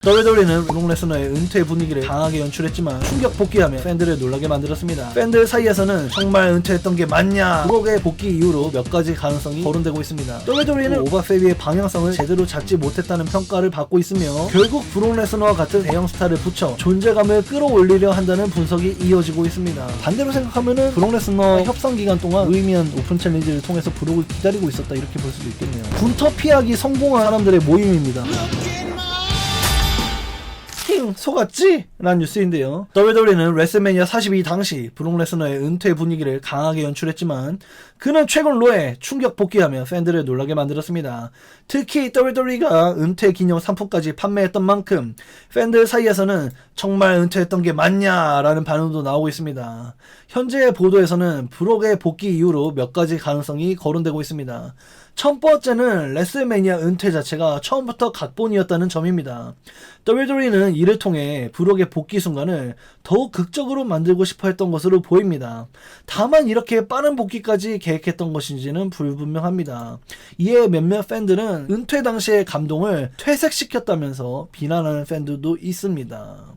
WWE는 브록 레스너의 은퇴 분위기를 강하게 연출했지만 충격 복귀하며 팬들을 놀라게 만들었습니다. 팬들 사이에서는 정말 은퇴했던 게 맞냐, 브록의 복귀 이후로 몇 가지 가능성이 거론되고 있습니다. WWE는 오바 페미의 방향성을 제대로 잡지 못했다는 평가를 받고 있으며 결국 브록 레스너와 같은 대형 스타를 붙여 존재감을 끌어올리려 한다는 분석이 이어지고 있습니다. 반대로 생각하면은 브록 레스너 협상 기간 동안 무의미한 오픈 챌린지를 통해서 브록을 기다리고 있었다, 이렇게 볼 수도 있겠네요. 군터 피하기 성공한 사람들의 모임입니다. 속았지? 라는 뉴스인데요. WWE는 레슬매니아 42 당시 브록 레스너의 은퇴 분위기를 강하게 연출했지만 그는 최근 로에 충격 복귀하며 팬들을 놀라게 만들었습니다. 특히 WWE가 은퇴 기념 상품까지 판매했던 만큼 팬들 사이에서는 정말 은퇴했던 게 맞냐 라는 반응도 나오고 있습니다. 현재 보도에서는 브록의 복귀 이후로 몇 가지 가능성이 거론되고 있습니다. 첫 번째는 레슬매니아 은퇴 자체가 처음부터 각본이었다는 점입니다. WWE는 이를 통해 브록의 복귀 순간을 더욱 극적으로 만들고 싶어 했던 것으로 보입니다. 다만 이렇게 빠른 복귀까지 계획했던 것인지는 불분명합니다. 이에 몇몇 팬들은 은퇴 당시의 감동을 퇴색시켰다면서 비난하는 팬들도 있습니다.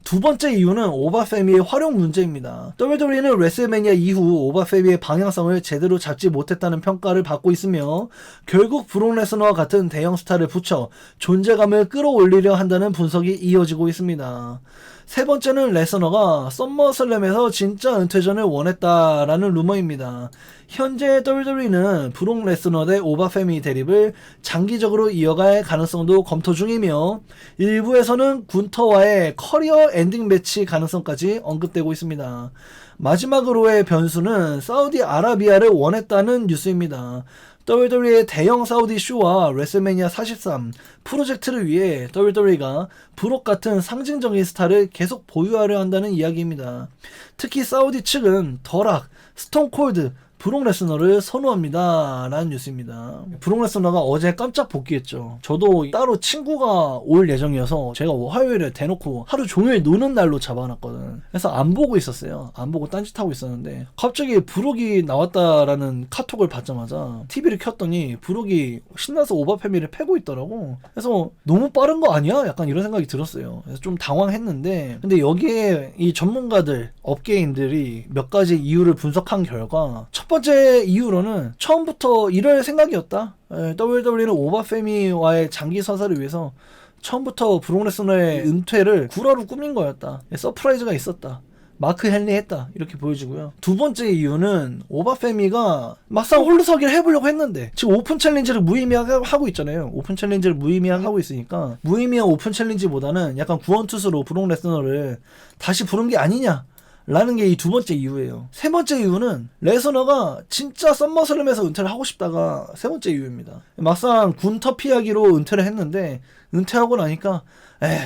두 번째 이유는 오바 페미의 활용 문제입니다. WWE는 레슬매니아 이후 오바 페미의 방향성을 제대로 잡지 못했다는 평가를 받고 있으며 결국 브록 레스너와 같은 대형 스타를 붙여 존재감을 끌어올리려 한다는 분석이 이어지고 있습니다. 세 번째는 레스너가 썸머슬램에서 진짜 은퇴전을 원했다라는 루머입니다. 현재 WWE는 브록 레스너 대 오바 페미 대립을 장기적으로 이어갈 가능성도 검토 중이며 일부에서는 군터와의 커리어 엔딩 매치 가능성까지 언급되고 있습니다. 마지막으로의 변수는 사우디아라비아를 원했다는 뉴스입니다. WWE의 대형 사우디 쇼와 레슬매니아 43 프로젝트를 위해 WWE가 브록 같은 상징적인 스타를 계속 보유하려 한다는 이야기입니다. 특히 사우디 측은 더락, 스톤콜드, 브록 레스너를 선호합니다 라는 뉴스입니다. 브록 레스너가 어제 깜짝 복귀했죠. 저도 따로 친구가 올 예정이어서 제가 화요일에 대놓고 하루 종일 노는 날로 잡아놨거든. 그래서 안 보고 있었어요. 안 보고 딴짓하고 있었는데 갑자기 브록이 나왔다라는 카톡을 받자마자 TV를 켰더니 브록이 신나서 오바 페미를 패고 있더라고. 그래서 너무 빠른 거 아니야? 약간 이런 생각이 들었어요. 그래서 좀 당황했는데 근데 여기에 이 전문가들, 업계인들이 몇 가지 이유를 분석한 결과 첫 번째 이유로는 처음부터 이럴 생각이었다. WWE는 오바 페미와의 장기 선사를 위해서 처음부터 브록 레스너의 은퇴를 구라로 꾸민 거였다. 서프라이즈가 있었다. 마크 헨리 했다. 이렇게 보여지고요. 두 번째 이유는 오바 페미가 막상 홀로서기를 해보려고 했는데 지금 오픈 챌린지를 무의미하게 하고 있잖아요. 오픈 챌린지를 무의미하게 하고 있으니까 무의미한 오픈 챌린지보다는 약간 구원투수로 브록 레스너를 다시 부른 게 아니냐 라는 게 이 두 번째 이유예요. 세 번째 이유는 레스너가 진짜 썸머슬램에서 은퇴를 하고 싶다가 세 번째 이유입니다. 막상 군터 피하기로 은퇴를 했는데 은퇴하고 나니까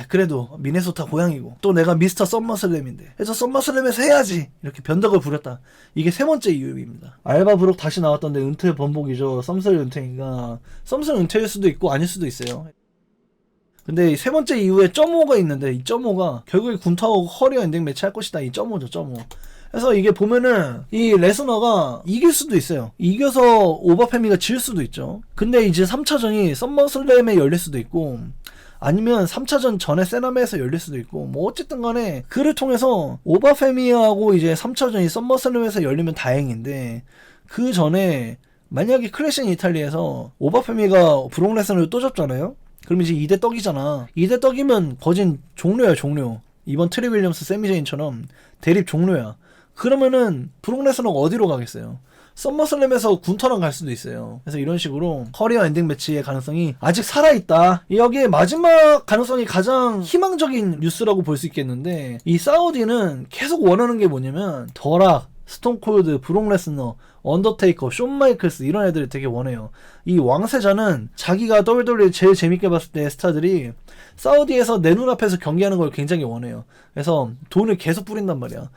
그래도 미네소타 고향이고 또 내가 미스터 썸머슬램인데 그래서 썸머슬램에서 해야지 이렇게 변덕을 부렸다. 이게 세 번째 이유입니다. 알바 브록 다시 나왔던데 은퇴 번복이죠. 썸슬 은퇴니까 썸슬 은퇴일 수도 있고 아닐 수도 있어요. 근데 세 번째 이유에 점오가 있는데 이 점오가 결국에 군터하고 커리어 엔딩 매치 할 것이다. 이 점오죠, 점오. 그래서 이게 보면은 이 레스너가 이길 수도 있어요. 이겨서 오바 페미가 질 수도 있죠. 근데 이제 3차전이 썸머슬램에 열릴 수도 있고 아니면 3차전 전에 세나메에서 열릴 수도 있고 뭐 어쨌든 간에 그를 통해서 오바 페미하고 이제 3차전이 썸머슬램에서 열리면 다행인데 그 전에 만약에 클래시 인 이탈리아에서 오바 페미가 브록 레스너를 또 잡잖아요. 그럼 이제 2대 떡이잖아. 2대 떡이면 거진 종료야, 종료. 이번 트리 윌리엄스 세미제인처럼 대립 종료야. 그러면은 브록 레스너가 어디로 가겠어요? 썸머슬램에서 군터랑 갈 수도 있어요. 그래서 이런 식으로 커리어 엔딩 매치의 가능성이 아직 살아있다. 여기에 마지막 가능성이 가장 희망적인 뉴스라고 볼 수 있겠는데 이 사우디는 계속 원하는 게 뭐냐면 더락, 스톤콜드, 브록 레스너, 언더테이커, 숀 마이클스 이런 애들을 되게 원해요. 이 왕세자는 자기가 WWE 제일 재밌게 봤을 때 스타들이 사우디에서 내 눈앞에서 경기하는 걸 굉장히 원해요. 그래서 돈을 계속 뿌린단 말이야.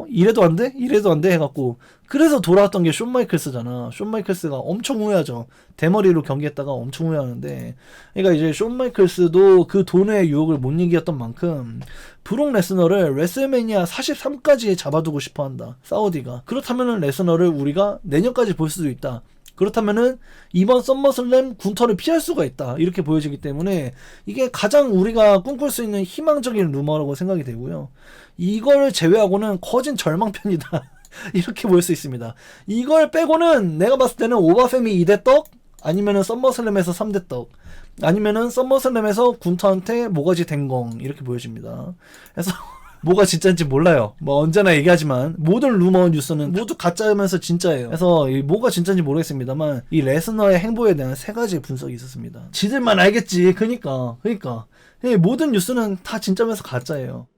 이래도 안 돼? 이래도 안 돼? 해갖고 그래서 돌아왔던 게 숀 마이클스잖아. 숀 마이클스가 엄청 후회하죠. 대머리로 경기했다가 엄청 후회하는데 그러니까 이제 숀 마이클스도 그 돈의 유혹을 못 이겼던 만큼 브록 레스너를 레슬매니아 43까지 잡아두고 싶어한다. 사우디가. 그렇다면 레스너를 우리가 내년까지 볼 수도 있다. 그렇다면은 이번 썸머슬램 군터를 피할 수가 있다 이렇게 보여지기 때문에 이게 가장 우리가 꿈꿀 수 있는 희망적인 루머라고 생각이 되고요. 이걸 제외하고는 거진 절망편이다 이렇게 볼 수 있습니다. 이걸 빼고는 내가 봤을 때는 오바페미 2대 떡, 아니면은 썸머슬램에서 3대 떡, 아니면은 썸머슬램에서 군터한테 모가지 댕공 이렇게 보여집니다. 그래서 뭐가 진짜인지 몰라요. 뭐 언제나 얘기하지만 모든 루머 뉴스는 모두 가짜면서 진짜예요. 그래서 이 뭐가 진짜인지 모르겠습니다만 이 레스너의 행보에 대한 3가지 분석이 있었습니다. 지들만 알겠지. 그니까 모든 뉴스는 다 진짜면서 가짜예요.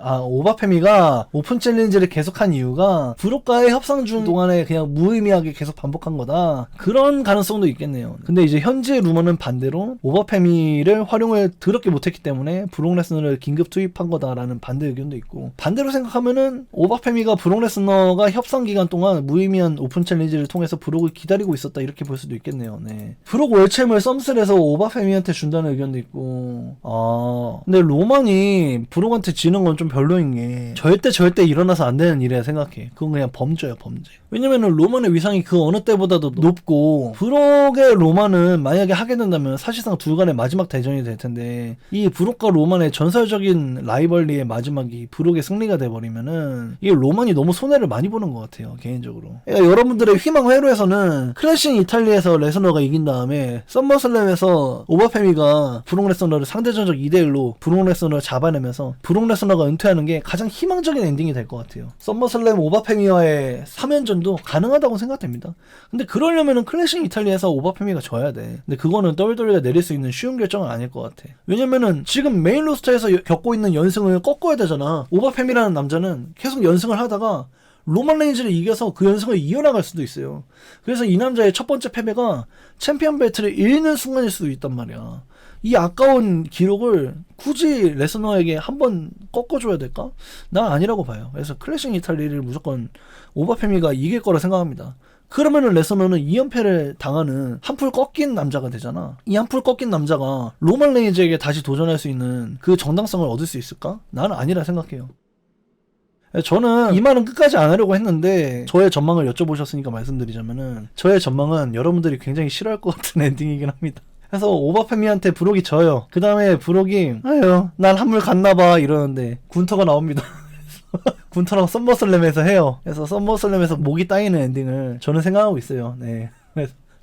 오바페미가 오픈 챌린지를 계속한 이유가 브록과의 협상 중 동안에 그냥 무의미하게 계속 반복한 거다. 그런 가능성도 있겠네요. 근데 이제 현재 루머는 반대로 오바페미를 활용을 더럽게 못했기 때문에 브록 레스너를 긴급 투입한 거다라는 반대 의견도 있고, 반대로 생각하면은 오바페미가 브록 레스너가 협상 기간 동안 무의미한 오픈 챌린지를 통해서 브록을 기다리고 있었다 이렇게 볼 수도 있겠네요. 네. 브록 월챔을 썸슬에서 오바페미한테 준다는 의견도 있고, 근데 로만이 브록한테 지는 건 좀 별로인 게 절대 일어나서 안 되는 일이라 생각해. 그건 그냥 범죄야, 범죄. 왜냐면은 로만의 위상이 그 어느 때보다도 높고, 브록의 로만은 만약에 하게 된다면 사실상 둘 간의 마지막 대전이 될 텐데, 이 브록과 로만의 전설적인 라이벌리의 마지막이 브록의 승리가 돼버리면은 이게 로만이 너무 손해를 많이 보는 것 같아요, 개인적으로. 그러니까 여러분들의 희망 회로에서는 클래싱 이탈리아에서 레스너가 이긴 다음에 썸머슬램에서 오바페미가 브록 레스너를 상대전적 2대1로 브록 레스너를 잡아내면서 브록 레스너가 은퇴하는 게 가장 희망적인 엔딩이 될 것 같아요. 썸머슬램 오바페미와의 3연전도 가능하다고 생각됩니다. 근데 그러려면은 클래싱 이탈리아에서 오바페미가 져야 돼. 근데 그거는 WWE가 내릴 수 있는 쉬운 결정은 아닐 것 같아. 왜냐면은 지금 메인 로스터에서 겪고 있는 연승을 꺾어야 되잖아. 오바페미라는 남자는 계속 연승을 하다가 로만 레인즈를 이겨서 그 연승을 이어나갈 수도 있어요. 그래서 이 남자의 첫 번째 패배가 챔피언 벨트를 잃는 순간일 수도 있단 말이야. 이 아까운 기록을 굳이 레스너에게 한번 꺾어줘야 될까? 난 아니라고 봐요. 그래서 클래싱 이탈리를 무조건 오바페미가 이길 거라 생각합니다. 그러면은 레스너는 2연패를 당하는 한풀 꺾인 남자가 되잖아. 이 한풀 꺾인 남자가 로만 레인즈에게 다시 도전할 수 있는 그 정당성을 얻을 수 있을까? 나는 아니라 생각해요. 저는 이 말은 끝까지 안 하려고 했는데 저의 전망을 여쭤보셨으니까 말씀드리자면은, 저의 전망은 여러분들이 굉장히 싫어할 것 같은 엔딩이긴 합니다. 그래서 오바페미한테 브록이 져요. 그 다음에 브록이 아유 난 한물 갔나봐 이러는데 군터가 나옵니다. 군터랑 썸머슬램에서 해요. 그래서 썸머슬램에서 목이 따이는 엔딩을 저는 생각하고 있어요. 네.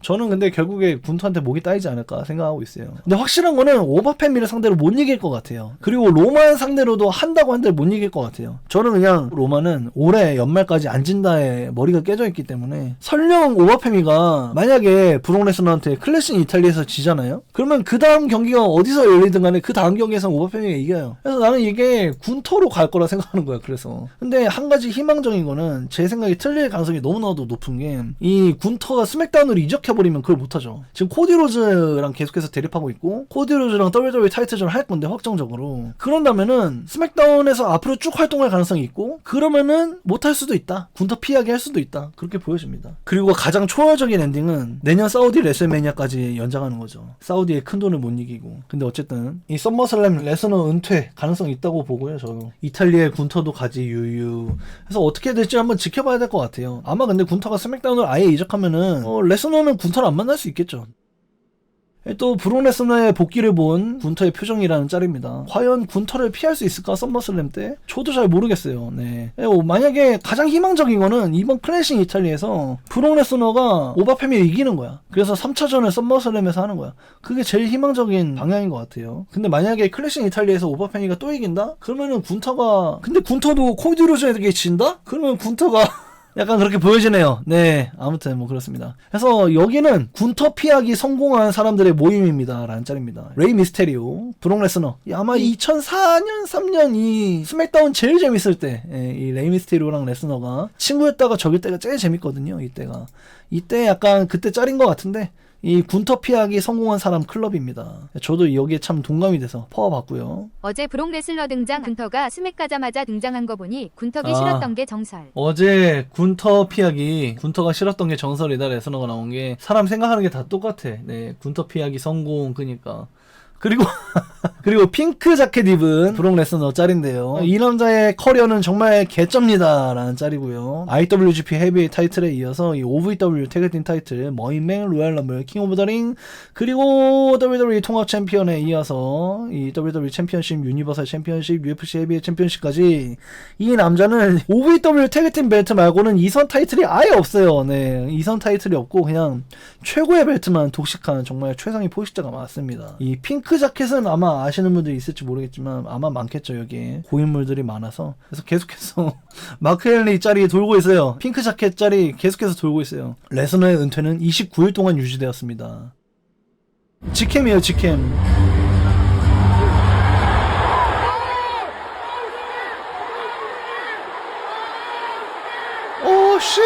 저는 근데 결국에 군터한테 목이 따이지 않을까 생각하고 있어요. 근데 확실한 거는 오바페미를 상대로 못 이길 것 같아요. 그리고 로만 상대로도 한다고 한들 못 이길 것 같아요. 저는 그냥 로만은 올해 연말까지 안 진다에 머리가 깨져 있기 때문에, 설령 오바페미가 만약에 브록 레스너한테 클래싱 이탈리아에서 지잖아요? 그러면 그 다음 경기가 어디서 열리든 간에 그 다음 경기에서 오바페미가 이겨요. 그래서 나는 이게 군터로 갈 거라 생각하는 거야. 그래서 근데 한 가지 희망적인 거는, 제 생각이 틀릴 가능성이 너무나도 높은 게, 이 군터가 스맥다운으로 이적해버리면 그걸 못하죠. 지금 코디 로즈랑 계속해서 대립하고 있고, 코디 로즈랑 WWE 타이틀전을 할 건데 확정적으로, 그런다면은 스맥다운에서 앞으로 쭉 활동할 가능성이 있고, 그러면은 못할 수도 있다. 군터 피하게 할 수도 있다. 그렇게 보여집니다. 그리고 가장 초월적인 엔딩은 내년 사우디 레슬매니아까지 연장하는 거죠. 사우디의 큰 돈을 못 이기고. 근데 어쨌든 이 썸머슬램 레스너 은퇴 가능성이 있다고 보고요. 저도 이탈리아의 군터도 가지 유유. 그래서 어떻게 될지 한번 지켜봐야 될 것 같아요. 아마 근데 군터가 스맥다운을 아예 이적하면은 레스너는 군터를 안 만날 수 있겠죠. 또 브록 레스너의 복귀를 본 군터의 표정이라는 짤입니다. 과연 군터를 피할 수 있을까? 썸머슬램 때? 저도 잘 모르겠어요. 네. 만약에 가장 희망적인 거는 이번 클래싱 이탈리아에서 브록 레스너가 오바페미를 이기는 거야. 그래서 3차전을 썸머슬램에서 하는 거야. 그게 제일 희망적인 방향인 것 같아요. 근데 만약에 클래싱 이탈리아에서 오바페미가 또 이긴다? 그러면은 군터가, 근데 군터도 코디 로즈에게 진다? 그러면 군터가 약간 그렇게 보여지네요. 네, 아무튼 뭐 그렇습니다. 그래서 여기는 군터 피하기 성공한 사람들의 모임입니다 라는 짤입니다. 레이 미스테리오, 브록 레스너. 아마 2004년 3년 이 스맥다운 제일 재밌을 때, 이 레이 미스테리오랑 레스너가 친구였다가 적일 때가 제일 재밌거든요. 이때 약간 그때 짤인 것 같은데, 이 군터 피하기 성공한 사람 클럽입니다. 저도 여기에 참 동감이 돼서 퍼와봤고요. 어제 브록 레슬러 등장 군터가 스맥 가자마자 등장한 거 보니 군터기 싫었던 게 정설. 어제 군터 피하기, 군터가 싫었던 게 정설이다 레스너가 나온 게, 사람 생각하는 게 다 똑같아. 네, 군터 피하기 성공. 그니까. 그리고 그리고 핑크 자켓 입은 브록 레스너 짤인데요. 이 남자의 커리어는 정말 개쩝니다 라는 짤이고요. IWGP 헤비웨이 타이틀에 이어서 이 OVW 태그팀 타이틀 머인맨 로얄 럼블 킹 오브 더 링 그리고 WWE 통합 챔피언에 이어서 이 WWE 챔피언십 유니버설 챔피언십 UFC 헤비웨이 챔피언십까지 이 남자는 OVW 태그팀 벨트 말고는 이선 타이틀이 아예 없어요. 네, 이선 타이틀이 없고 그냥 최고의 벨트만 독식한 정말 최상위 포식자가 많습니다. 이 핑크 자켓은 아마 아시는 분들이 있을지 모르겠지만 아마 많겠죠. 여기에 고인물들이 많아서. 그래서 계속해서 마크 헨리 짤이 돌고 있어요. 핑크 자켓 짤이 계속해서 돌고 있어요. 레스너의 은퇴는 29일 동안 유지되었습니다. 직캠이에요, 직캠. 오, 씨!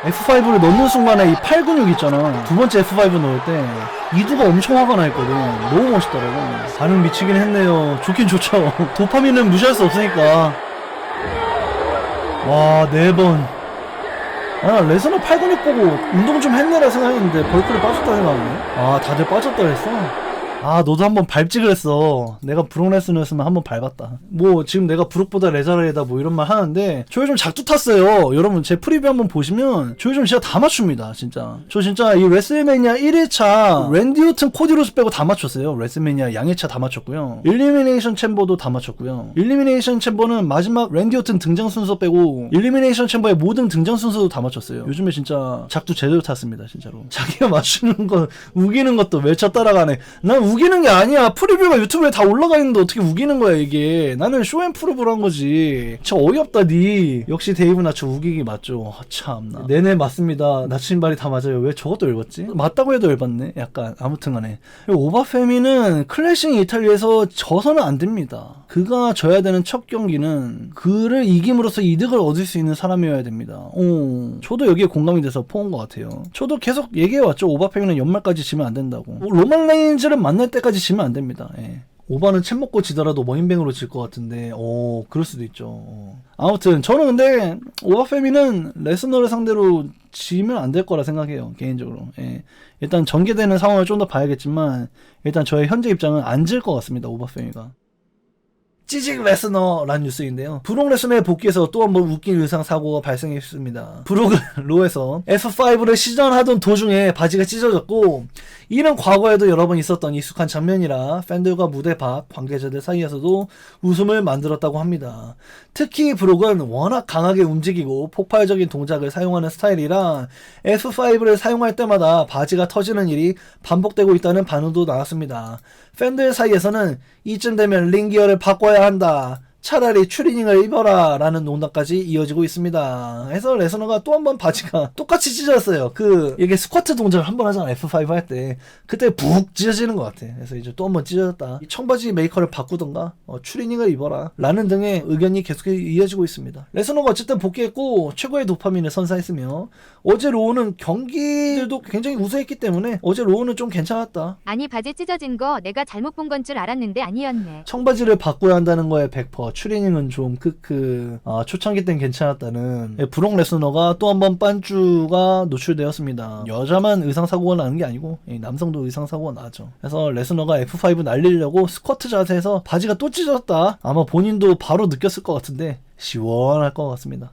F5를 넣는 순간에 이 팔 근육 있잖아. 두 번째 F5 넣을 때 이두가 엄청 화가 나 있거든. 너무 멋있더라고. 반응 미치긴 했네요. 좋긴 좋죠. 도파민은 무시할 수 없으니까. 와, 4번. 아, 레스너 팔 근육 보고 운동 좀 했네라 생각했는데 벌크를 빠졌다 생각하네. 아, 다들 빠졌다 했어? 아, 너도 한번 밟지 그랬어. 내가 브록 레스너였으면 한번 밟았다. 뭐 지금 내가 브록보다 레자르다 뭐 이런 말 하는데 저 요즘 작두 탔어요. 여러분 제 프리뷰 한번 보시면 저 요즘 진짜 다 맞춥니다. 진짜 저 진짜 이 레슬매니아 1회차 랜디 오튼 코디 로스 빼고 다 맞췄어요. 레슬매니아 양회차 다 맞췄고요. 일리미네이션 챔버도 다 맞췄고요. 일리미네이션 챔버는 마지막 랜디 오튼 등장 순서 빼고 일리미네이션 챔버의 모든 등장 순서도 다 맞췄어요. 요즘에 진짜 작두 제대로 탔습니다. 진짜로. 자기가 맞추는 거 우기는 것도 외쳐 따라가네. 난 우기는 게 아니야. 프리뷰가 유튜브에 다 올라가 있는데 어떻게 우기는 거야 이게. 나는 쇼앤프루브로 한 거지. 진짜 어이없다 니. 역시 데이브 나츠 우기기 맞죠. 참나. 네네 맞습니다. 나츠 신발이 다 맞아요. 왜 저것도 열받지? 맞다고 해도 열받네. 약간 아무튼 간에. 오바페미는 클래식 이탈리아에서 져서는 안 됩니다. 그가 져야 되는 첫 경기는 그를 이김으로써 이득을 얻을 수 있는 사람이어야 됩니다. 저도 여기에 공감이 돼서 포온 것 같아요. 저도 계속 얘기해왔죠. 오바페미는 연말까지 지면 안 된다고. 로만 레인즈를 만날 때까지 지면 안 됩니다. 예. 오바는 챔 먹고 지더라도 머인뱅으로 질 것 같은데 그럴 수도 있죠. 아무튼 저는 근데 오바페미는 레스너를 상대로 지면 안 될 거라 생각해요. 개인적으로. 예. 일단 전개되는 상황을 좀 더 봐야겠지만 일단 저의 현재 입장은 안 질 것 같습니다. 오바페미가. 찌직 레스너라는 뉴스인데요. 브록 레스너의 복귀에서 또 한 번 웃긴 의상 사고가 발생했습니다. 브록은 로에서 F5를 시전하던 도중에 바지가 찢어졌고 이는 과거에도 여러 번 있었던 익숙한 장면이라 팬들과 무대 밖 관계자들 사이에서도 웃음을 만들었다고 합니다. 특히 브록은 워낙 강하게 움직이고 폭발적인 동작을 사용하는 스타일이라 F5를 사용할 때마다 바지가 터지는 일이 반복되고 있다는 반응도 나왔습니다. 팬들 사이에서는 이쯤 되면 링기어를 바꿔야 한다. 차라리 추리닝을 입어라 라는 농담까지 이어지고 있습니다. 그래서 레스너가 또 한 번 바지가 똑같이 찢어졌어요. 이게 스쿼트 동작을 한 번 하잖아. F5 할 때. 그때 푹 찢어지는 것 같아. 그래서 이제 또 한 번 찢어졌다. 청바지 메이커를 바꾸던가 추리닝을 입어라 라는 등의 의견이 계속 이어지고 있습니다. 레스너가 어쨌든 복귀했고 최고의 도파민을 선사했으며 어제 로우는 경기들도 굉장히 우수했기 때문에 어제 로우는 좀 괜찮았다. 아니 바지 찢어진 거 내가 잘못 본 건 줄 알았는데 아니었네. 청바지를 바꿔야 한다는 거에 100%. 추리닝은 좀 초창기 땐 괜찮았다는. 브록 레스너가 또 한 번 빤쭈가 노출되었습니다. 여자만 의상사고가 나는 게 아니고 남성도 의상사고가 나죠. 그래서 레스너가 F5 날리려고 스쿼트 자세에서 바지가 또 찢어졌다. 아마 본인도 바로 느꼈을 것 같은데 시원할 것 같습니다.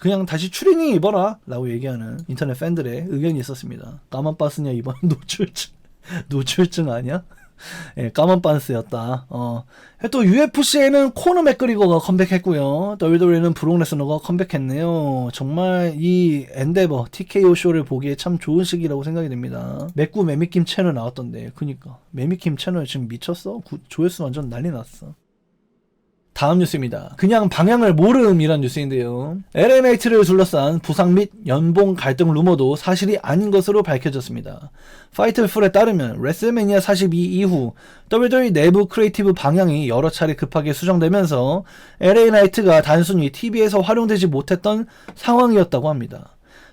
그냥 다시 추리닝 입어라 라고 얘기하는 인터넷 팬들의 의견이 있었습니다. 까만 빠스냐 이번 노출증 아니야? 예, 까만 빤스였다. 또 UFC에는 코너 맥그리거가 컴백했고요. WWE는 브록 레스너가 컴백했네요. 정말 이 엔데버 TKO 쇼를 보기에 참 좋은 시기라고 생각이 됩니다. 맥구 매미킴 채널 나왔던데, 그니까 매미킴 채널 지금 미쳤어. 조회수 완전 난리 났어. 다음 뉴스입니다. 그냥 방향을 모름이란 뉴스인데요. LA 나이트를 둘러싼 부상 및 연봉 갈등 루머도 사실이 아닌 것으로 밝혀졌습니다. 파이틀풀에 따르면 레슬매니아 42 이후 WWE 내부 크리에이티브 방향이 여러 차례 급하게 수정되면서 LA 나이트가 단순히 TV에서 활용되지 못했던 상황이었다고 합니다.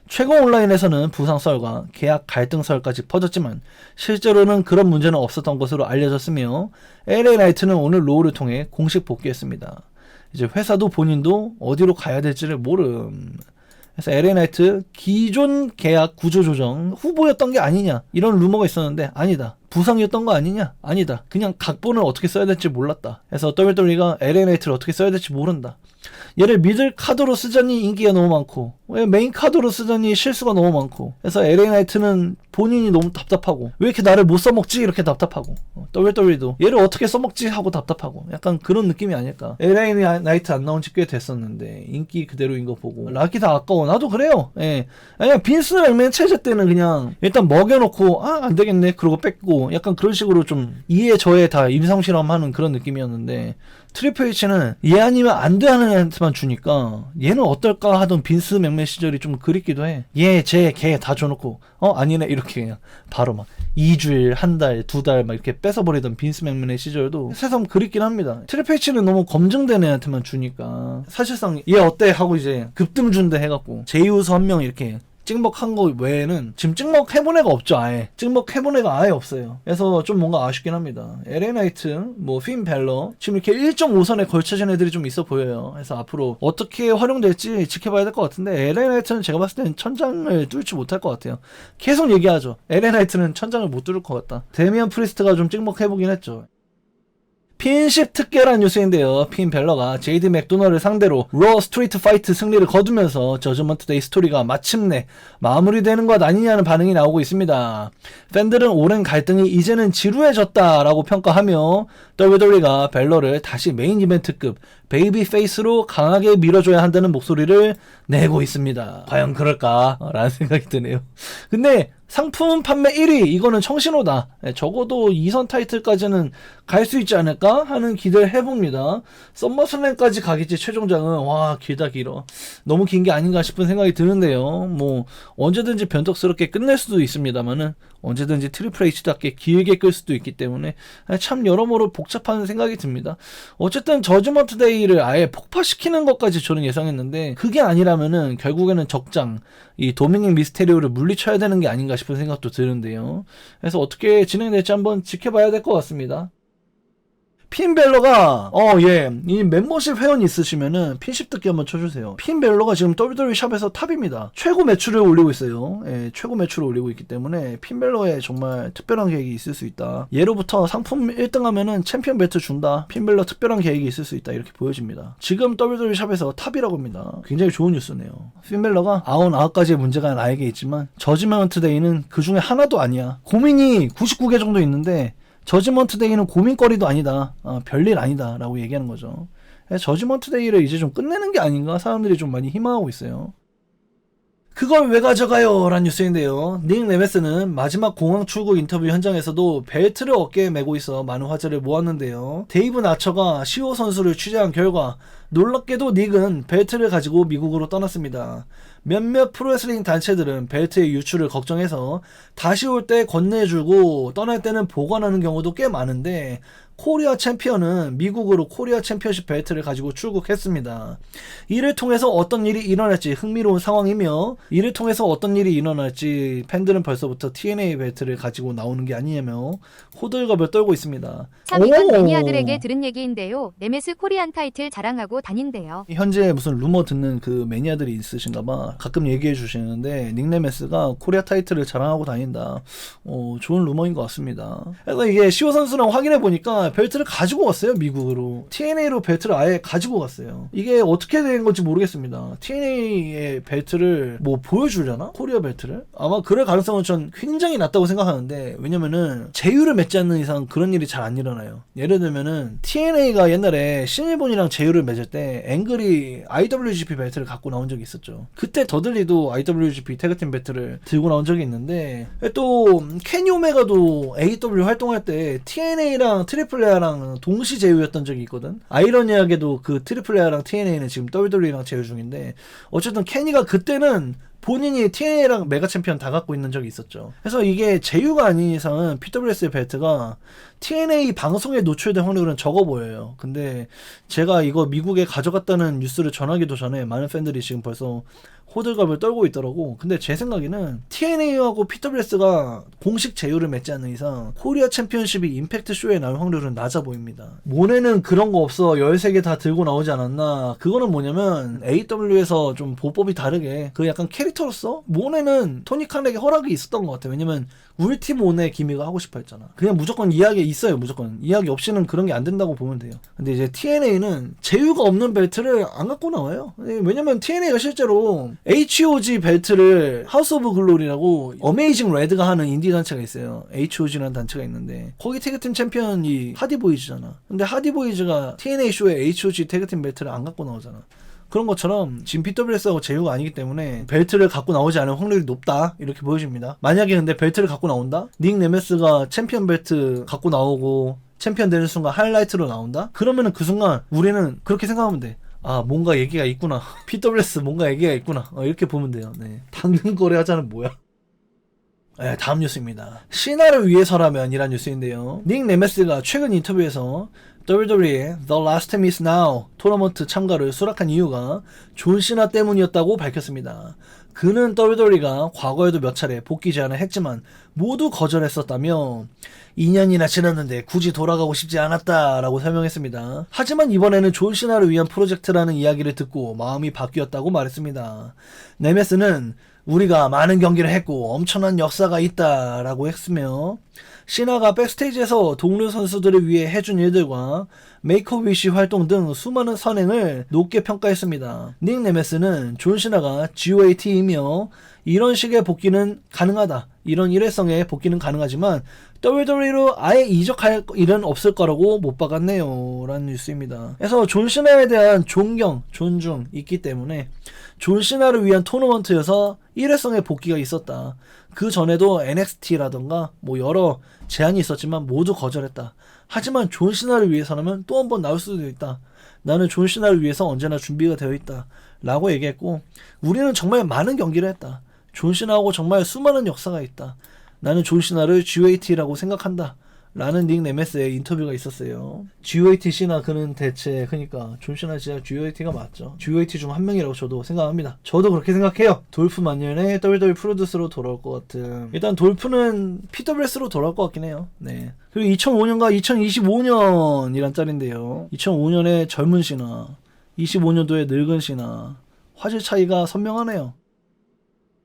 최근 온라인에서는 부상설과 계약 갈등설까지 퍼졌지만 실제로는 그런 문제는 없었던 것으로 알려졌으며 LA 나이트는 오늘 로우를 통해 공식 복귀했습니다. 이제 회사도 본인도 어디로 가야 될지를 모름. 그래서 LA 나이트 기존 계약 구조 조정 후보였던 게 아니냐 이런 루머가 있었는데 아니다. 부상이었던 거 아니냐? 아니다. 그냥 각본을 어떻게 써야 될지 몰랐다. 그래서 WWE가 LA 나이트를 어떻게 써야 될지 모른다. 얘를 미들 카드로 쓰자니 인기가 너무 많고 왜 메인 카드로 쓰자니 실수가 너무 많고 그래서 LA 나이트는 본인이 너무 답답하고 왜 이렇게 나를 못 써먹지 이렇게 답답하고 WWE도 얘를 어떻게 써먹지 하고 답답하고 약간 그런 느낌이 아닐까. LA 나이트 안 나온 지 꽤 됐었는데 인기 그대로인 거 보고 락이 다 아까워. 나도 그래요. 예. 그냥 빈스 맥맨 체제 때는 그냥 일단 먹여놓고 아 안되겠네 그러고 뺏고 약간 그런 식으로 좀 이해 저해 다 임상실험하는 그런 느낌이었는데 트리플 H는 얘 아니면 안 돼 하는 애한테만 주니까 얘는 어떨까 하던 빈스 맥맨 시절이 좀 그립기도 해. 얘, 쟤, 걔 다 줘놓고 아니네 이렇게 그냥 바로 막 2주일, 한 달, 2달 막 이렇게 뺏어버리던 빈스 맥맨의 시절도 새삼 그립긴 합니다. 트리플 H는 너무 검증된 애한테만 주니까 사실상 얘 어때 하고 이제 급등 준대 해갖고 제이우스 한 명 이렇게 찍먹한 거 외에는 지금 찍먹 해본 애가 없죠. 아예 찍먹 해본 애가 아예 없어요. 그래서 좀 뭔가 아쉽긴 합니다. LA 나이트, 뭐 핀 벨러 지금 이렇게 1.5선에 걸쳐진 애들이 좀 있어 보여요. 그래서 앞으로 어떻게 활용될지 지켜봐야 될 것 같은데 LA 나이트는 제가 봤을 때는 천장을 뚫지 못할 것 같아요. 계속 얘기하죠. LA 나이트는 천장을 못 뚫을 것 같다. 데미안 프리스트가 좀 찍먹 해보긴 했죠. 핀십 특별한 뉴스인데요. 핀 벨러가 제이드 맥도널을 상대로 러 스트리트 파이트 승리를 거두면서 저지먼트 데이 스토리가 마침내 마무리되는 것 아니냐는 반응이 나오고 있습니다. 팬들은 오랜 갈등이 이제는 지루해졌다라고 평가하며 WWE가 벨러를 다시 메인 이벤트급 베이비 페이스로 강하게 밀어줘야 한다는 목소리를 내고 있습니다. 과연 그럴까? 라는 생각이 드네요. 근데 상품 판매 1위 이거는 청신호다. 적어도 2선 타이틀까지는 갈 수 있지 않을까 하는 기대를 해봅니다. 썸머슬램까지 가겠지. 최종장은 와 길다 길어. 너무 긴 게 아닌가 싶은 생각이 드는데요. 뭐 언제든지 변덕스럽게 끝낼 수도 있습니다만은 언제든지 트리플 H답게 길게 끌 수도 있기 때문에 참 여러모로 복잡한 생각이 듭니다. 어쨌든 저지먼트 데이를 아예 폭파시키는 것까지 저는 예상했는데 그게 아니라면은 결국에는 적장 이 도미닉 미스테리오를 물리쳐야 되는 게 아닌가 싶은 생각도 드는데요. 그래서 어떻게 진행될지 한번 지켜봐야 될 것 같습니다. 핀벨러가 이 멤버십 회원 있으시면은 핀십 듣기 한번 쳐주세요. 핀벨러가 지금 WWE 샵에서 탑입니다. 최고 매출을 올리고 있어요. 예, 최고 매출을 올리고 있기 때문에 핀벨러에 정말 특별한 계획이 있을 수 있다. 예로부터 상품 1등 하면은 챔피언 벨트 준다. 핀벨러 특별한 계획이 있을 수 있다. 이렇게 보여집니다. 지금 WWE 샵에서 탑이라고 합니다. 굉장히 좋은 뉴스네요. 핀벨러가 99가지의 문제가 나에게 있지만 저지먼트 데이는 그 중에 하나도 아니야. 고민이 99개 정도 있는데 저지먼트 데이는 고민거리도 아니다. 별일 아니다. 라고 얘기하는 거죠. 저지먼트 데이를 이제 좀 끝내는 게 아닌가 사람들이 좀 많이 희망하고 있어요. 그걸 왜 가져가요? 라는 뉴스인데요. 닉 레메스는 마지막 공항 출국 인터뷰 현장에서도 벨트를 어깨에 메고 있어 많은 화제를 모았는데요. 데이브 나처가 시오 선수를 취재한 결과 놀랍게도 닉은 벨트를 가지고 미국으로 떠났습니다. 몇몇 프로레슬링 단체들은 벨트의 유출을 걱정해서 다시 올 때 건네주고 떠날 때는 보관하는 경우도 꽤 많은데 코리아 챔피언은 미국으로 코리아 챔피언십 벨트를 가지고 출국했습니다. 이를 통해서 어떤 일이 일어날지 흥미로운 상황이며 이를 통해서 어떤 일이 일어날지 팬들은 벌써부터 TNA 벨트를 가지고 나오는 게 아니냐며 호들갑을 떨고 있습니다. 3위건 매니아들에게 들은 얘기인데요. 네메스 코리안 타이틀 자랑하고 다닌대요. 현재 무슨 루머 듣는 그 매니아들이 있으신가봐. 가끔 얘기해 주시는데 닉네메스가 코리아 타이틀을 자랑하고 다닌다. 좋은 루머인 것 같습니다. 그래서 이게 시오 선수랑 확인해 보니까 벨트를 가지고 왔어요. 미국으로 TNA로 벨트를 아예 가지고 갔어요. 이게 어떻게 된 건지 모르겠습니다. TNA의 벨트를 뭐 보여주려나? 코리아 벨트를? 아마 그럴 가능성은 전 굉장히 낮다고 생각하는데 왜냐면은 제휴를 맺지 않는 이상 그런 일이 잘 안 일어나요. 예를 들면은 TNA가 옛날에 신일본이랑 제휴를 맺을 때 앵글이 IWGP 벨트를 갖고 나온 적이 있었죠. 그때 더들리도 IWGP 태그팀 벨트를 들고 나온 적이 있는데 또 케니 오메가도 AEW 활동할 때 TNA랑 트리플레아랑 동시 제휴였던 적이 있거든. 아이러니하게도 그 트리플레아랑 TNA는 지금 WWE랑 제휴 중인데 어쨌든 케니가 그때는 본인이 TNA랑 메가 챔피언 다 갖고 있는 적이 있었죠. 그래서 이게 제휴가 아닌 이상은 PWS의 벨트가 TNA 방송에 노출된 확률은 적어 보여요. 근데 제가 이거 미국에 가져갔다는 뉴스를 전하기도 전에 많은 팬들이 지금 벌써 호들갑을 떨고 있더라고. 근데 제 생각에는 TNA하고 PWS가 공식 제휴를 맺지 않는 이상 코리아 챔피언십이 임팩트 쇼에 나올 확률은 낮아 보입니다. 모네는 그런 거 없어 13개 다 들고 나오지 않았나. 그거는 뭐냐면 AW에서 좀 보법이 다르게 그 약간 캐릭터로서 모네는 토니 칸에게 허락이 있었던 것 같아요. 왜냐면 울티 모네 기미가 하고 싶어 했잖아. 그냥 무조건 이야기 있어요. 무조건 이야기 없이는 그런 게 안 된다고 보면 돼요. 근데 이제 TNA는 제휴가 없는 벨트를 안 갖고 나와요. 왜냐면 TNA가 실제로 HOG 벨트를 하우스 오브 글로리라고 어메이징 레드가 하는 인디 단체가 있어요. HOG라는 단체가 있는데 거기 태그팀 챔피언이 하디보이즈잖아. 근데 하디보이즈가 TNA 쇼에 HOG 태그팀 벨트를 안 갖고 나오잖아. 그런 것처럼 지금 PWS하고 제휴가 아니기 때문에 벨트를 갖고 나오지 않을 확률이 높다 이렇게 보여집니다. 만약에 근데 벨트를 갖고 나온다? 닉 네메스가 챔피언 벨트 갖고 나오고 챔피언 되는 순간 하이라이트로 나온다? 그러면은 그 순간 우리는 그렇게 생각하면 돼. 아 뭔가 얘기가 있구나. PWS 뭔가 얘기가 있구나. 이렇게 보면 돼요. 네. 당근 거래 하자는 뭐야? 네, 다음 뉴스입니다. 시나를 위해서라면 이란 뉴스인데요. 닉 네메스가 최근 인터뷰에서 WWE의 The Last Time Is Now 토너먼트 참가를 수락한 이유가 존 시나 때문이었다고 밝혔습니다. 그는 WWE가 과거에도 몇 차례 복귀 제안을 했지만 모두 거절했었다며 2년이나 지났는데 굳이 돌아가고 싶지 않았다라고 설명했습니다. 하지만 이번에는 존 시나를 위한 프로젝트라는 이야기를 듣고 마음이 바뀌었다고 말했습니다. 네메스는 우리가 많은 경기를 했고 엄청난 역사가 있다라고 했으며 시나가 백스테이지에서 동료 선수들을 위해 해준 일들과 메이크 어 위시 활동 등 수많은 선행을 높게 평가했습니다. 닉 네메스는 존 시나가 GOAT이며 이런 식의 복귀는 가능하다. 이런 일회성의 복귀는 가능하지만 WWE로 아예 이적할 일은 없을 거라고 못 박았네요. 라는 뉴스입니다. 그래서 존 시나에 대한 존경, 존중 있기 때문에 존 시나를 위한 토너먼트여서 일회성의 복귀가 있었다. 그 전에도 NXT라던가 뭐 여러 제안이 있었지만 모두 거절했다. 하지만 존 시나를 위해서라면 또 한 번 나올 수도 있다. 나는 존 시나를 위해서 언제나 준비가 되어 있다. 라고 얘기했고 우리는 정말 많은 경기를 했다. 존 시나하고 정말 수많은 역사가 있다. 나는 존 시나를 GOAT라고 생각한다. 라는 닉 네메스의 인터뷰가 있었어요. GOAT 시나 그는 대체 그러니까 존 시나 진짜 GOAT가 맞죠. GOAT 중 한 명이라고 저도 생각합니다. 저도 그렇게 생각해요. 돌프 만년에 WWE 프로듀스로 돌아올 것 같은. 일단 돌프는 PWS로 돌아올 것 같긴 해요. 네. 그리고 2005년과 2025년이란 짤인데요. 2005년에 젊은 시나 25년도에 늙은 시나 화질 차이가 선명하네요.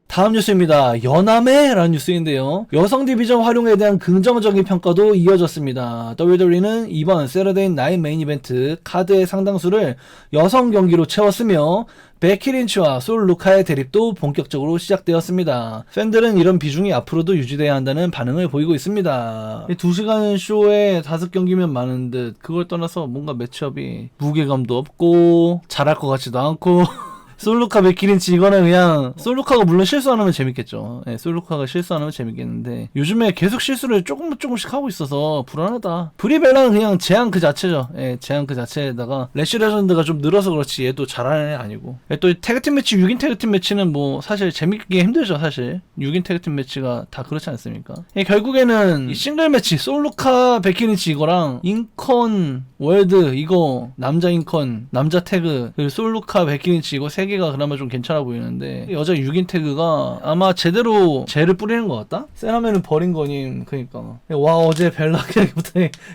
다음 뉴스입니다. 연암해라는 뉴스인데요. 여성 디비전 활용에 대한 긍정적인 평가도 이어졌습니다. WWE는 이번 세러데이 나잇 메인 이벤트 카드의 상당수를 여성 경기로 채웠으며 베키 린치와 솔 루카의 대립도 본격적으로 시작되었습니다. 팬들은 이런 비중이 앞으로도 유지돼야 한다는 반응을 보이고 있습니다. 2시간 쇼에 5경기면 많은 듯 그걸 떠나서 뭔가 매치업이 무게감도 없고 잘할 것 같지도 않고 솔루카 베키린치 이거는 그냥 솔루카가 물론 실수 안 하면 재밌겠죠. 네, 솔루카가 실수 안 하면 재밌겠는데 요즘에 계속 실수를 조금씩 하고 있어서 불안하다. 브리벨라는 그냥 제한 그 자체죠. 네, 제한 그 자체에다가 래시 레전드가 좀 늘어서 그렇지 얘도 잘하는 애 아니고. 또 태그팀 매치 6인 태그팀 매치는 뭐 사실 재밌게 힘들죠. 사실 6인 태그팀 매치가 다 그렇지 않습니까? 결국에는 이 싱글 매치 솔루카 베키린치 이거랑 인컨 월드 이거 남자 인컨 남자 태그 그리고 솔루카 베키린치 이거 3개가 그나마 좀 괜찮아 보이는데 여자 6인 태그가 아마 제대로 젤을 뿌리는 것 같다? 세라면은 버린 거님. 그니까 와 어제 벨라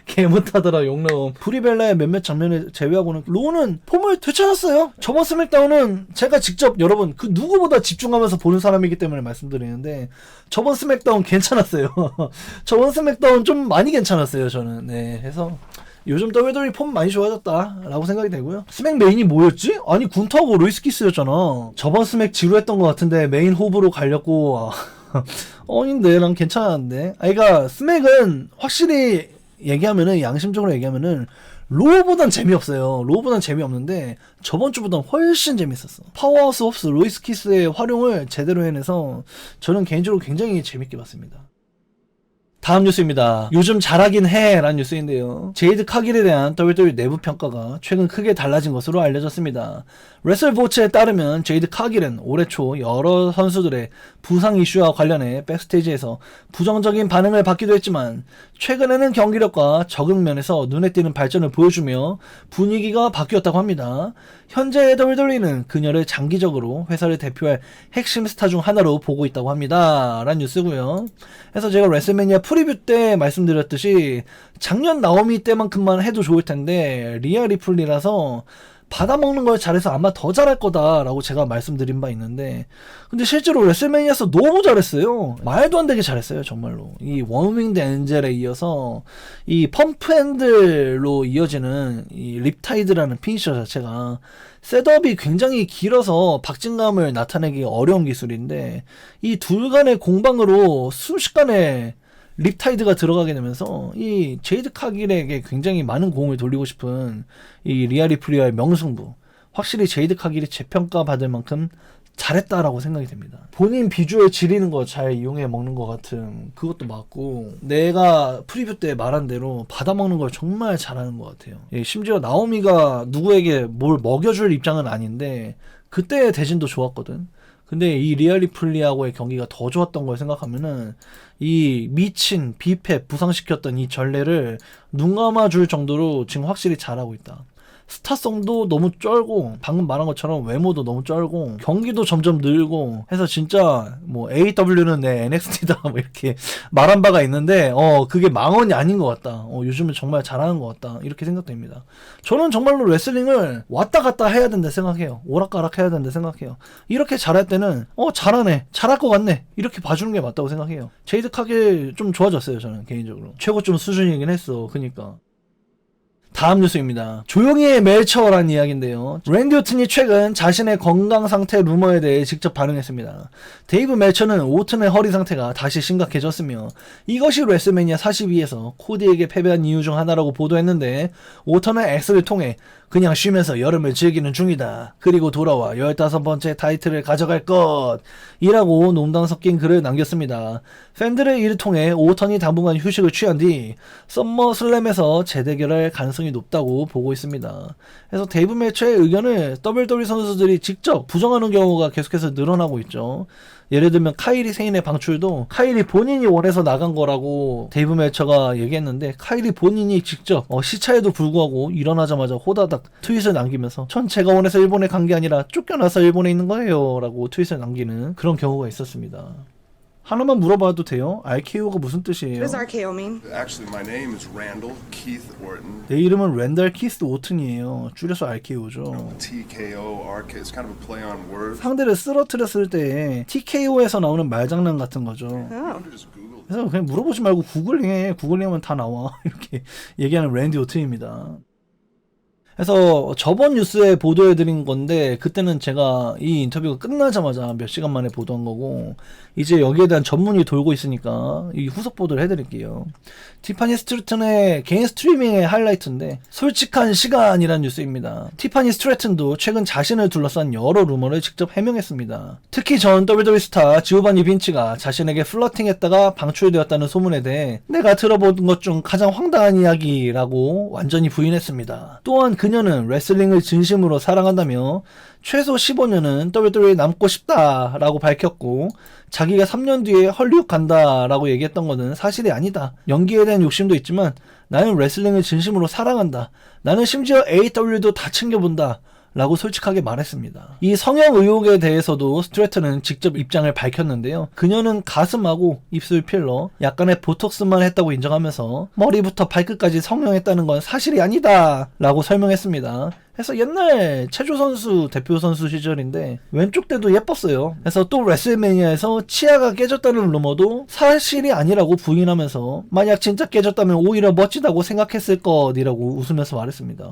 개 못하더라 욕나옴. 프리벨라의 몇몇 장면을 제외하고는 로우는 폼을 되찾았어요. 저번 스맥다운은 제가 직접 여러분 그 누구보다 집중하면서 보는 사람이기 때문에 말씀드리는데 저번 스맥다운 괜찮았어요. 저번 스맥다운 좀 많이 괜찮았어요 저는. 네 해서 요즘 WWE 폼 많이 좋아졌다라고 생각이 되고요. 스맥 메인이 뭐였지? 아니 군터하고 루이스키스였잖아. 저번 스맥 지루했던 것 같은데 메인 호브로 갈렸고 아닌데 난 괜찮았는데. 그러니까 스맥은 확실히 얘기하면은 양심적으로 얘기하면은 로우보단 재미없어요. 로우보단 재미없는데 저번 주보단 훨씬 재밌었어. 파워하우스 홉스 루이스키스의 활용을 제대로 해내서 저는 개인적으로 굉장히 재밌게 봤습니다. 다음 뉴스입니다. 요즘 잘하긴 해 라는 뉴스인데요. 제이드 카길에 대한 WWE 내부 평가가 최근 크게 달라진 것으로 알려졌습니다. 레슬보츠에 따르면 제이드 카길은 올해 초 여러 선수들의 부상 이슈와 관련해 백스테이지에서 부정적인 반응을 받기도 했지만 최근에는 경기력과 적응 면에서 눈에 띄는 발전을 보여주며 분위기가 바뀌었다고 합니다. 현재 WWE는 그녀를 장기적으로 회사를 대표할 핵심 스타 중 하나로 보고 있다고 합니다. 라는 뉴스고요. 그래서 제가 레슬매니아 프리뷰 때 말씀드렸듯이 작년 나오미 때만큼만 해도 좋을 텐데 리아 리플리라서 받아먹는 걸 잘해서 아마 더 잘할 거다라고 제가 말씀드린 바 있는데 근데 실제로 레슬매니아에서 너무 잘했어요. 말도 안 되게 잘했어요. 정말로. 이 원윙드 엔젤에 이어서 이 펌프핸들로 이어지는 이 립타이드라는 피니셔 자체가 셋업이 굉장히 길어서 박진감을 나타내기 어려운 기술인데 이 둘 간의 공방으로 순식간에 립타이드가 들어가게 되면서 이 제이드 카길에게 굉장히 많은 공을 돌리고 싶은 이 리아 리플리아의 명승부, 확실히 제이드 카길이 재평가 받을 만큼 잘했다라고 생각이 됩니다. 본인 비주얼 지리는 거 잘 이용해 먹는 것 같은 그것도 맞고 내가 프리뷰 때 말한 대로 받아먹는 걸 정말 잘하는 것 같아요. 예, 심지어 나오미가 누구에게 뭘 먹여줄 입장은 아닌데 그때의 대진도 좋았거든. 근데 이 리아 리플리아하고의 경기가 더 좋았던 걸 생각하면은 이 미친 비패 부상시켰던 이 전례를 눈 감아줄 정도로 지금 확실히 잘하고 있다. 스타성도 너무 쩔고 방금 말한 것처럼 외모도 너무 쩔고 경기도 점점 늘고 해서 진짜 뭐 AEW는 내 NXT다 뭐 이렇게 말한 바가 있는데 그게 망언이 아닌 것 같다. 요즘은 정말 잘하는 것 같다. 이렇게 생각됩니다. 저는 정말로 레슬링을 왔다 갔다 해야 된다 생각해요. 오락가락 해야 된다 생각해요. 이렇게 잘할 때는 잘하네, 잘할 것 같네 이렇게 봐주는 게 맞다고 생각해요. 제이드 카길 좀 좋아졌어요. 저는 개인적으로 최고점 수준이긴 했어. 그니까 다음 뉴스입니다. 조용히의 멜처라는 이야기인데요. 랜디 오튼이 최근 자신의 건강 상태 루머에 대해 직접 반응했습니다. 데이브 멜처는 오튼의 허리 상태가 다시 심각해졌으며 이것이 레슬매니아 42에서 코디에게 패배한 이유 중 하나라고 보도했는데 오튼은 X를 통해 그냥 쉬면서 여름을 즐기는 중이다. 그리고 돌아와 15번째 타이틀을 가져갈 것 이라고 농담 섞인 글을 남겼습니다. 팬들의 일을 통해 오턴이 당분간 휴식을 취한 뒤 썸머 슬램에서 재대결할 가능성이 높다고 보고 있습니다. 그래서 데이브 멜처의 의견을 WWE 선수들이 직접 부정하는 경우가 계속해서 늘어나고 있죠. 예를 들면 카이리 세인의 방출도 카이리 본인이 원해서 나간 거라고 데이브 멜처가 얘기했는데 카이리 본인이 직접 시차에도 불구하고 일어나자마자 호다닥 트윗을 남기면서 전 제가 원해서 일본에 간 게 아니라 쫓겨나서 일본에 있는 거예요 라고 트윗을 남기는 그런 경우가 있었습니다. 하나만 물어봐도 돼요? RKO가 무슨 뜻이에요? What does RKO mean? Actually, my name is Randall Keith Orton. 내 이름은 랜달 키스 오튼이에요. 줄여서 RKO죠. TKO, RK. It's kind of a play on words. 상대를 쓰러뜨렸을 때 TKO에서 나오는 말장난 같은 거죠. You just Google. 그래서 그냥 물어보지 말고 구글링해. 구글링하면 다 나와. 이렇게 얘기하는 랜디 오튼입니다. 그래서 저번 뉴스에 보도해드린 건데 그때는 제가 이 인터뷰가 끝나자마자 몇 시간 만에 보도한 거고 이제 여기에 대한 전문이 돌고 있으니까 이 후속 보도를 해드릴게요. 티파니 스트래튼의 개인 스트리밍의 하이라이트인데 솔직한 시간이라는 뉴스입니다. 티파니 스트래튼도 최근 자신을 둘러싼 여러 루머를 직접 해명했습니다. 특히 전 WWE 스타 지오바니 빈치가 자신에게 플러팅했다가 방출되었다는 소문에 대해 내가 들어본 것 중 가장 황당한 이야기라고 완전히 부인했습니다. 또한 그녀는 레슬링을 진심으로 사랑한다며 최소 15년은 WWE에 남고 싶다라고 밝혔고 자기가 3년 뒤에 헐리우드 간다라고 얘기했던 것은 사실이 아니다. 연기에 대한 욕심도 있지만 나는 레슬링을 진심으로 사랑한다. 나는 심지어 AEW도 다 챙겨본다. 라고 솔직하게 말했습니다. 이 성형 의혹에 대해서도 스트래튼은 직접 입장을 밝혔는데요. 그녀는 가슴하고 입술 필러, 약간의 보톡스만 했다고 인정하면서 머리부터 발끝까지 성형했다는 건 사실이 아니다 라고 설명했습니다. 그래서 옛날 체조 선수 대표 선수 시절인데 왼쪽 대도 예뻤어요. 그래서 또 레슬매니아에서 치아가 깨졌다는 루머도 사실이 아니라고 부인하면서 만약 진짜 깨졌다면 오히려 멋지다고 생각했을 것이라고 웃으면서 말했습니다.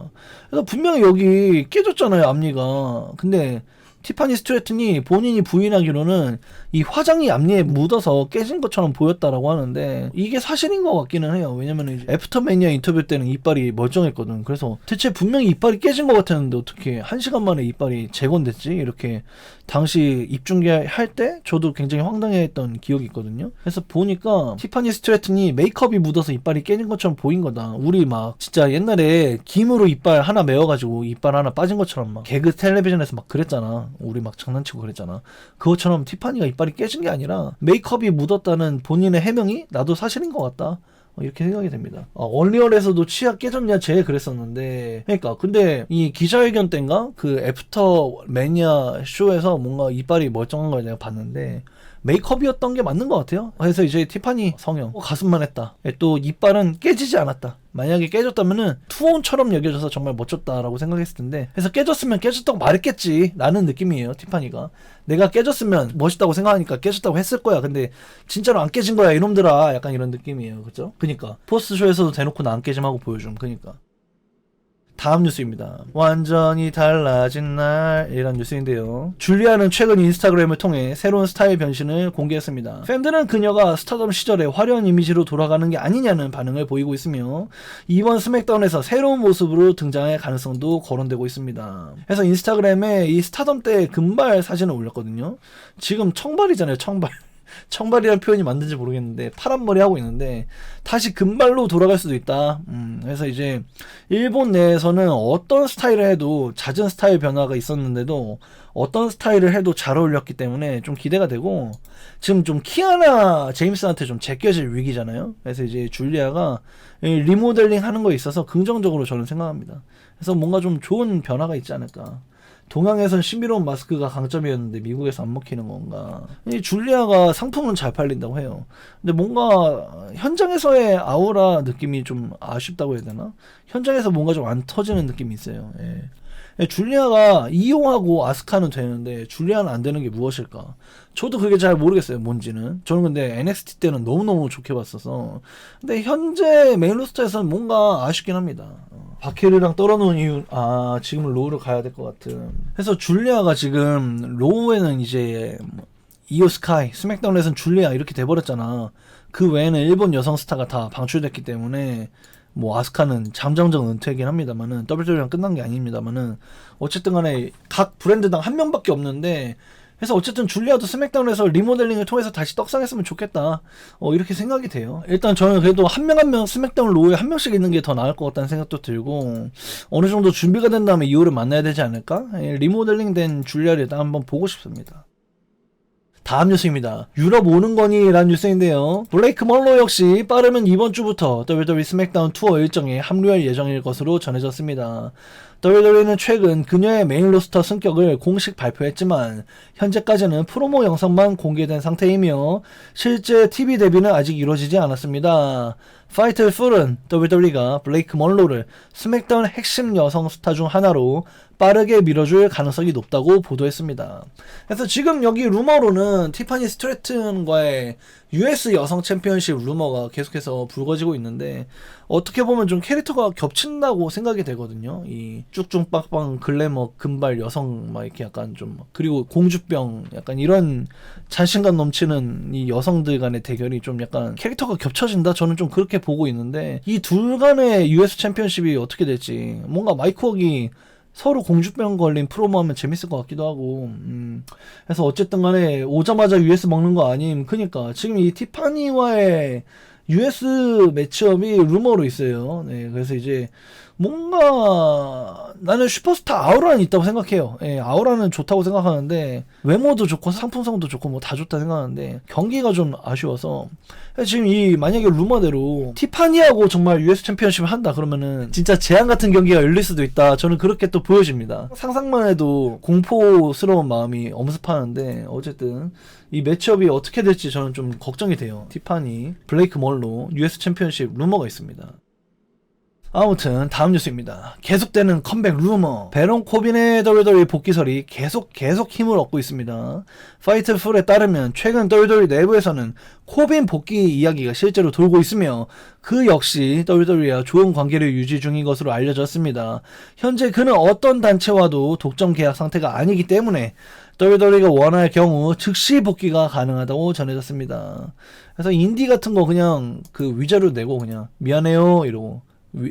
그래서 분명히 여기 깨졌잖아요, 앞니가. 근데 티파니 스트래튼이 본인이 부인하기로는 이 화장이 앞니에 묻어서 깨진 것처럼 보였다라고 하는데 이게 사실인 것 같기는 해요. 왜냐면 애프터매니아 인터뷰 때는 이빨이 멀쩡했거든. 그래서 대체 분명히 이빨이 깨진 것 같았는데 어떻게 1시간 만에 이빨이 재건됐지? 이렇게 당시 입중계할 때 저도 굉장히 황당해했던 기억이 있거든요. 그래서 보니까 티파니 스트래튼이 메이크업이 묻어서 이빨이 깨진 것처럼 보인 거다. 우리 막 진짜 옛날에 김으로 이빨 하나 메워가지고 이빨 하나 빠진 것처럼 막 개그 텔레비전에서 막 그랬잖아. 우리 막 장난치고 그랬잖아. 그것처럼 티파니가 이빨이 깨진 게 아니라 메이크업이 묻었다는 본인의 해명이 나도 사실인 것 같다. 이렇게 생각이 됩니다. 얼리얼에서도 치아 깨졌냐 쟤 그랬었는데 그러니까 근데 이 기자회견 때인가 그 애프터 매니아 쇼에서 뭔가 이빨이 멀쩡한 걸 내가 봤는데 메이크업이었던 게 맞는 것 같아요. 그래서 이제 티파니 성형 가슴만 했다. 또 이빨은 깨지지 않았다. 만약에 깨졌다면은 투혼처럼 여겨져서 정말 멋졌다라고 생각했을 텐데 그래서 깨졌으면 깨졌다고 말했겠지 라는 느낌이에요. 티파니가 내가 깨졌으면 멋있다고 생각하니까 깨졌다고 했을 거야. 근데 진짜로 안 깨진 거야 이놈들아. 약간 이런 느낌이에요. 그죠? 그니까 포스트쇼에서도 대놓고 나 안 깨짐하고 보여줌. 그니까 다음 뉴스입니다. 완전히 달라진 날이란 뉴스인데요. 줄리아는 최근 인스타그램을 통해 새로운 스타일 변신을 공개했습니다. 팬들은 그녀가 스타덤 시절의 화려한 이미지로 돌아가는 게 아니냐는 반응을 보이고 있으며 이번 스맥다운에서 새로운 모습으로 등장할 가능성도 거론되고 있습니다. 그래서 인스타그램에 이 스타덤 때 금발 사진을 올렸거든요. 지금 청발이잖아요. 청발이라는 표현이 맞는지 모르겠는데 파란 머리 하고 있는데 다시 금발로 돌아갈 수도 있다. 그래서 이제 일본 내에서는 어떤 스타일을 해도 잦은 스타일 변화가 있었는데도 어떤 스타일을 해도 잘 어울렸기 때문에 좀 기대가 되고 지금 좀 키아나 제임스한테 좀 제껴질 위기잖아요. 그래서 이제 줄리아가 리모델링 하는 거에 있어서 긍정적으로 저는 생각합니다. 그래서 뭔가 좀 좋은 변화가 있지 않을까. 동양에선 신비로운 마스크가 강점이었는데 미국에서 안 먹히는 건가. 이 줄리아가 상품은 잘 팔린다고 해요. 근데 뭔가 현장에서의 아우라 느낌이 좀 아쉽다고 해야 되나? 현장에서 뭔가 좀 안 터지는 느낌이 있어요. 예. 줄리아가 이용하고 아스카는 되는데 줄리아는 안 되는 게 무엇일까? 저도 그게 잘 모르겠어요. 뭔지는. 저는 근데 NXT 때는 너무너무 좋게 봤어서. 근데 현재 메인 로스터에서는 뭔가 아쉽긴 합니다. 바케르랑 떨어놓은 이유, 지금 로우를 가야 될 것 같은. 그래서 줄리아가 지금, 로우에는 이제, 이오 스카이, 스맥다운에서는 줄리아 이렇게 돼버렸잖아. 그 외에는 일본 여성 스타가 다 방출됐기 때문에, 뭐, 아스카는 잠정적 은퇴이긴 합니다만은, WWE랑 끝난 게 아닙니다만은, 어쨌든 간에 각 브랜드당 한 명밖에 없는데, 그래서 어쨌든 줄리아도 스맥다운에서 리모델링을 통해서 다시 떡상했으면 좋겠다. 이렇게 생각이 돼요. 일단 저는 그래도 한 명 한 명 스맥다운 로우에 한 명씩 있는 게 더 나을 것 같다는 생각도 들고 어느 정도 준비가 된 다음에 이호를 만나야 되지 않을까? 리모델링 된 줄리아를 일단 한번 보고 싶습니다. 다음 뉴스입니다. 유럽 오는 거니? 라는 뉴스인데요. 블레이크 멀로 역시 빠르면 이번 주부터 WWE 스맥다운 투어 일정에 합류할 예정일 것으로 전해졌습니다. WWE는 최근 그녀의 메인 로스터 승격을 공식 발표했지만 현재까지는 프로모 영상만 공개된 상태이며 실제 TV 데뷔는 아직 이루어지지 않았습니다. 파이트 풀은 WWE가 블레이크 멀로를 스맥다운 핵심 여성 스타 중 하나로 빠르게 밀어줄 가능성이 높다고 보도했습니다. 그래서 지금 여기 루머로는 티파니 스트래튼과의 US 여성 챔피언십 루머가 계속해서 불거지고 있는데 어떻게 보면 좀 캐릭터가 겹친다고 생각이 되거든요. 이 쭉쭉 빡빡 글래머 금발 여성 막 이렇게 약간 좀 그리고 공주병 약간 이런 자신감 넘치는 이 여성들 간의 대결이 좀 약간 캐릭터가 겹쳐진다. 저는 좀 그렇게 보고 있는데 이 둘 간의 US 챔피언십이 어떻게 될지 뭔가 마이크 웍이 서로 공주병 걸린 프로모 하면 재밌을 것 같기도 하고 그래서 어쨌든 간에 오자마자 US 먹는 거 아님. 그니까 지금 이 티파니와의 US 매치업이 루머로 있어요. 네, 그래서 이제 뭔가 나는 슈퍼스타 아우라는 있다고 생각해요. 예, 아우라는 좋다고 생각하는데 외모도 좋고 상품성도 좋고 뭐 다 좋다 생각하는데 경기가 좀 아쉬워서 지금 이 만약에 루머대로 티파니하고 정말 US 챔피언십을 한다 그러면은 진짜 재앙 같은 경기가 열릴 수도 있다. 저는 그렇게 또 보여집니다. 상상만 해도 공포스러운 마음이 엄습하는데 어쨌든 이 매치업이 어떻게 될지 저는 좀 걱정이 돼요. 티파니, 블레이크 멀로 US 챔피언십 루머가 있습니다. 아무튼 다음 뉴스입니다. 계속되는 컴백 루머. 베론 코빈의 WWE 복귀설이 계속 힘을 얻고 있습니다. 파이트풀에 따르면 최근 WWE 내부에서는 코빈 복귀 이야기가 실제로 돌고 있으며 그 역시 WWE와 좋은 관계를 유지 중인 것으로 알려졌습니다. 현재 그는 어떤 단체와도 독점 계약 상태가 아니기 때문에 WWE가 원할 경우 즉시 복귀가 가능하다고 전해졌습니다. 그래서 인디 같은 거 그냥 그 위자료 내고 그냥 미안해요 이러고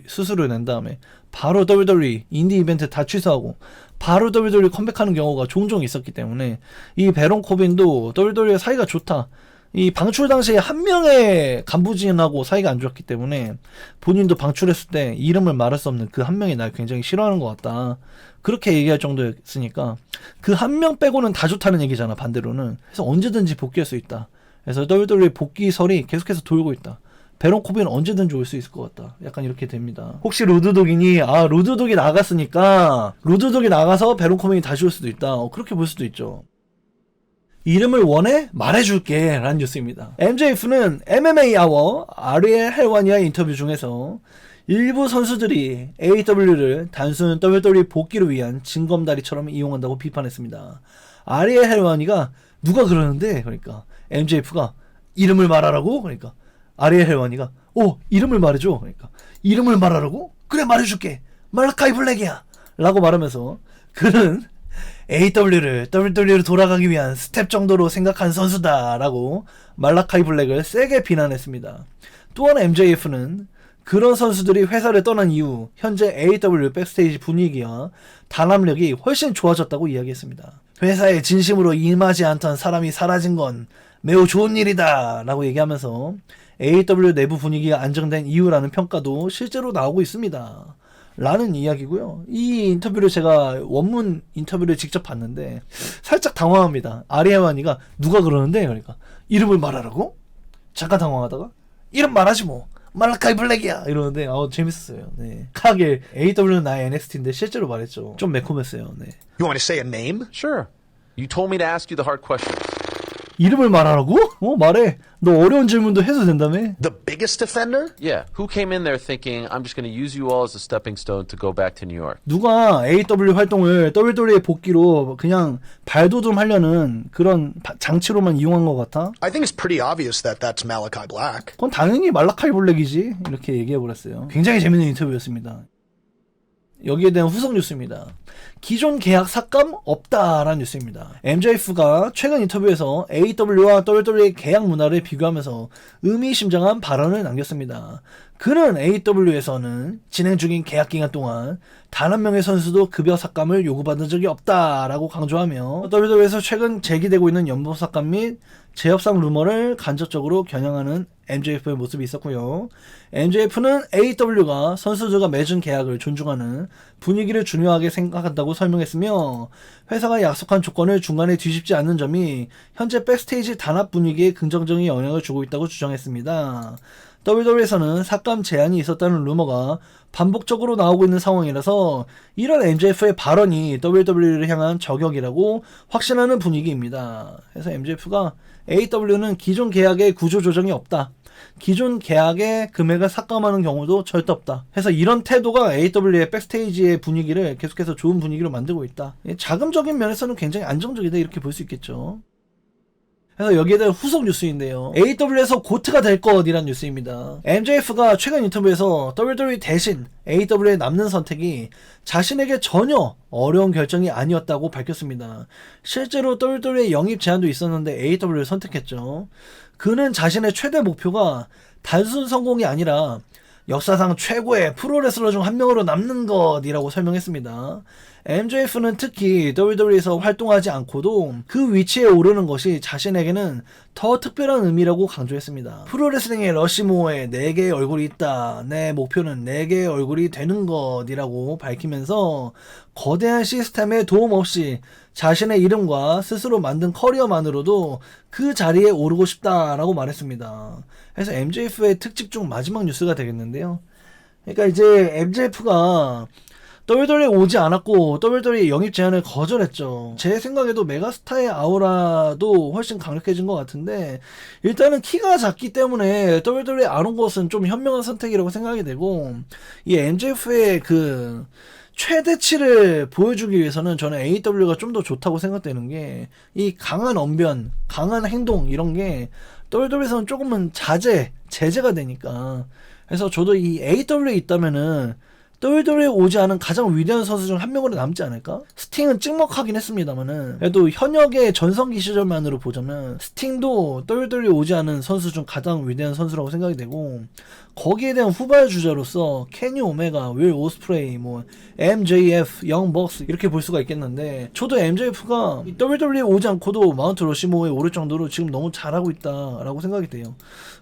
수수료 낸 다음에 바로 WWE 인디 이벤트 다 취소하고 바로 WWE 컴백하는 경우가 종종 있었기 때문에 이 베론 코빈도 WWE 사이가 좋다. 이 방출 당시에 한 명의 간부진하고 사이가 안 좋았기 때문에 본인도 방출했을 때 이름을 말할 수 없는 그 한 명이 날 굉장히 싫어하는 것 같다. 그렇게 얘기할 정도였으니까 그 한 명 빼고는 다 좋다는 얘기잖아, 반대로는. 그래서 언제든지 복귀할 수 있다. 그래서 WWE 복귀설이 계속해서 돌고 있다. 베론 코빈은 언제든지 올 수 있을 것 같다. 약간 이렇게 됩니다. 혹시 로드독이니? 로드독이 나갔으니까 로드독이 나가서 베론 코빈이 다시 올 수도 있다. 그렇게 볼 수도 있죠. 이름을 원해? 말해줄게 라는 뉴스입니다. MJF는 MMA 아워 아리엘 헬와니아의 인터뷰 중에서 일부 선수들이 AEW를 단순 WWE 복귀를 위한 징검다리처럼 이용한다고 비판했습니다. 아리엘 헬와니가 누가 그러는데? 그러니까 MJF가 이름을 말하라고? 그러니까 아리엘 헬와니가 이름을 말해줘. 그러니까 이름을 말하라고? 그래 말해줄게. 말라카이 블랙이야 라고 말하면서 그는 AEW를 WWE로 돌아가기 위한 스텝 정도로 생각한 선수다 라고 말라카이 블랙을 세게 비난했습니다. 또한 MJF는 그런 선수들이 회사를 떠난 이후 현재 AEW 백스테이지 분위기와 단합력이 훨씬 좋아졌다고 이야기했습니다. 회사에 진심으로 임하지 않던 사람이 사라진 건 매우 좋은 일이다 라고 얘기하면서 AEW 내부 분위기가 안정된 이유라는 평가도 실제로 나오고 있습니다. 라는 이야기고요. 이 인터뷰를 제가 원문 인터뷰를 직접 봤는데 살짝 당황합니다. 아리아와니가 누가 그러는데 그러니까 이름을 말하라고? 잠깐 당황하다가 이름 말하지 뭐. 말라카이 블랙이야 이러는데 재밌었어요. 네. 하게 AEW는 나의 NXT인데 실제로 말했죠. 좀 매콤했어요. 네. You want to say a name? Sure. You told me to ask you the hard question. 이름을 말하라고? 말해. 너 어려운 질문도 해도 된다며? The biggest offender? Yeah. Who came in there thinking, I'm just going to use you all as a stepping stone to go back to New York? 누가 AEW 활동을 WWE 복귀로 그냥 발돋움 하려는 그런 장치로만 이용한 것 같아? I think it's pretty obvious that that's Malachi Black. 그건 당연히 말라카이 블랙이지. 이렇게 얘기해버렸어요. 굉장히 재밌는 인터뷰였습니다. 여기에 대한 후속 뉴스입니다. 기존 계약 삭감 없다라는 뉴스입니다. MJF가 최근 인터뷰에서 AEW와 WWE의 계약 문화를 비교하면서 의미심장한 발언을 남겼습니다. 그는 AEW에서는 진행 중인 계약 기간 동안 단 한 명의 선수도 급여 삭감을 요구받은 적이 없다라고 강조하며 WWE에서 최근 제기되고 있는 연봉 삭감 및 재협상 루머를 간접적으로 겨냥하는 MJF의 모습이 있었고요. MJF는 AEW가 선수들과 맺은 계약을 존중하는 분위기를 중요하게 생각한다고 설명했으며 회사가 약속한 조건을 중간에 뒤집지 않는 점이 현재 백스테이지 단합 분위기에 긍정적인 영향을 주고 있다고 주장했습니다. WWE에서는 삭감 제한이 있었다는 루머가 반복적으로 나오고 있는 상황이라서 이런 MJF의 발언이 WWE를 향한 저격이라고 확신하는 분위기입니다. 그래서 MJF가 AEW는 기존 계약에 구조 조정이 없다. 기존 계약의 금액을 삭감하는 경우도 절대 없다. 해서 이런 태도가 AEW의 백스테이지의 분위기를 계속해서 좋은 분위기로 만들고 있다. 자금적인 면에서는 굉장히 안정적이다 이렇게 볼 수 있겠죠. 그래서 여기에 대한 후속 뉴스인데요. AEW에서 고트가 될 것이란 뉴스입니다. MJF가 최근 인터뷰에서 WWE 대신 AEW에 남는 선택이 자신에게 전혀 어려운 결정이 아니었다고 밝혔습니다. 실제로 WWE의 영입 제안도 있었는데 AEW를 선택했죠. 그는 자신의 최대 목표가 단순 성공이 아니라 역사상 최고의 프로레슬러 중 한 명으로 남는 것이라고 설명했습니다. MJF는 특히 WWE에서 활동하지 않고도 그 위치에 오르는 것이 자신에게는 더 특별한 의미라고 강조했습니다. 프로레슬링의 러시모어에 4개의 얼굴이 있다. 내 목표는 4개의 얼굴이 되는 것이라고 밝히면서 거대한 시스템의 도움 없이 자신의 이름과 스스로 만든 커리어만으로도 그 자리에 오르고 싶다라고 말했습니다. 그래서 MJF의 특집 중 마지막 뉴스가 되겠는데요. 그러니까 이제 MJF가 WWE에 오지 않았고 WWE 영입 제안을 거절했죠. 제 생각에도 메가스타의 아우라도 훨씬 강력해진 것 같은데 일단은 키가 작기 때문에 WWE에 안 온 것은 좀 현명한 선택이라고 생각이 되고 이 MJF의 그 최대치를 보여주기 위해서는 저는 AEW가 좀 더 좋다고 생각되는 게 이 강한 언변, 강한 행동 이런 게 WWE에서는 조금은 제재가 되니까 그래서 저도 이 AEW에 있다면은 WWE에 오지 않은 가장 위대한 선수 중 한 명으로 남지 않을까? 스팅은 찍먹하긴 했습니다만은 그래도 현역의 전성기 시절만으로 보자면 스팅도 WWE에 오지 않은 선수 중 가장 위대한 선수라고 생각이 되고 거기에 대한 후발 주자로서 케니 오메가, 윌 오스프레이, 뭐 MJF, 영 벅스 이렇게 볼 수가 있겠는데 저도 MJF가 WWE에 오지 않고도 마운트 러시모어에 오를 정도로 지금 너무 잘하고 있다라고 생각이 돼요.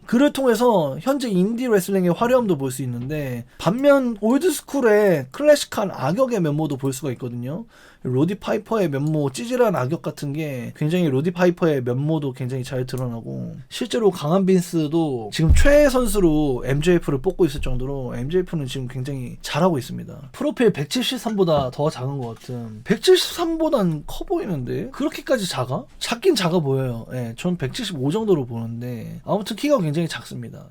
그를 통해서 현재 인디 레슬링의 화려함도 볼 수 있는데 반면 올드스쿨의 클래식한 악역의 면모도 볼 수가 있거든요. 로디 파이퍼의 면모, 찌질한 악역 같은 게 굉장히 로디 파이퍼의 면모도 굉장히 잘 드러나고 실제로 강한 빈스도 지금 최애 선수로 MJF를 뽑고 있을 정도로 MJF는 지금 굉장히 잘하고 있습니다. 프로필 173보다 더 작은 것 같은 173보단 커 보이는데 그렇게까지 작아? 작긴 작아 보여요. 예, 전 175 정도로 보는데 아무튼 키가 굉장히 작습니다.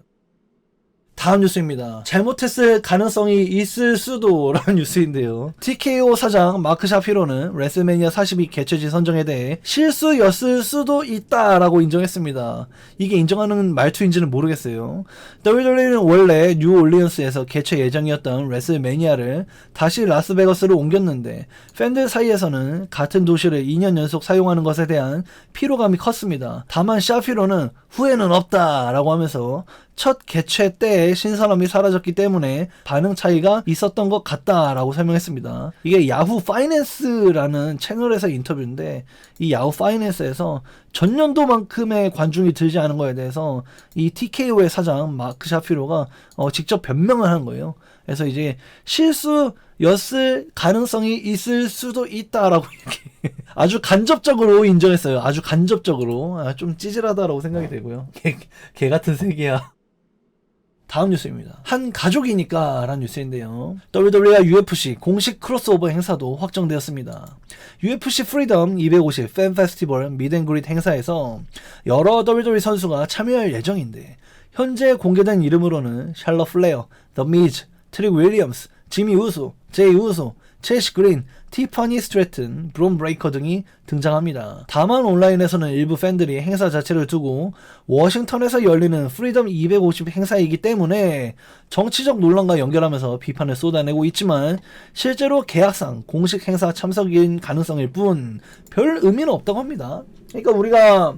다음 뉴스입니다. 잘못했을 가능성이 있을 수도라는 뉴스인데요. TKO 사장 마크 샤피로는 레슬매니아 42 개최지 선정에 대해 실수였을 수도 있다라고 인정했습니다. 이게 인정하는 말투인지는 모르겠어요. WWE는 원래 뉴올리언스에서 개최 예정이었던 레슬매니아를 다시 라스베거스로 옮겼는데 팬들 사이에서는 같은 도시를 2년 연속 사용하는 것에 대한 피로감이 컸습니다. 다만 샤피로는 후회는 없다라고 하면서 첫 개최 때의 신선함이 사라졌기 때문에 반응 차이가 있었던 것 같다라고 설명했습니다. 이게 야후 파이낸스라는 채널에서 인터뷰인데 이 야후 파이낸스에서 전년도만큼의 관중이 들지 않은 거에 대해서 이 TKO의 사장 마크 샤피로가 직접 변명을 하는 거예요. 그래서 이제 실수였을 가능성이 있을 수도 있다라고 이렇게 아주 간접적으로 인정했어요. 아주 간접적으로. 좀 찌질하다라고 생각이 되고요. 개 같은 세계야. 다음 뉴스입니다. 한 가족이니까 라는 뉴스인데요. WWE와 UFC 공식 크로스오버 행사도 확정되었습니다. UFC 프리덤 250 팬 페스티벌 미드앤그릿 행사에서 여러 WWE 선수가 참여할 예정인데 현재 공개된 이름으로는 샬럿 플레어, 더 미즈, 트릭 윌리엄스, 지미 우소, 제이 우소, 첼시 그린, 티파니 스트래튼, 브론 브레이커 등이 등장합니다. 다만 온라인에서는 일부 팬들이 행사 자체를 두고 워싱턴에서 열리는 프리덤 250 행사이기 때문에 정치적 논란과 연결하면서 비판을 쏟아내고 있지만 실제로 계약상 공식 행사 참석인 가능성일 뿐 별 의미는 없다고 합니다. 그러니까 우리가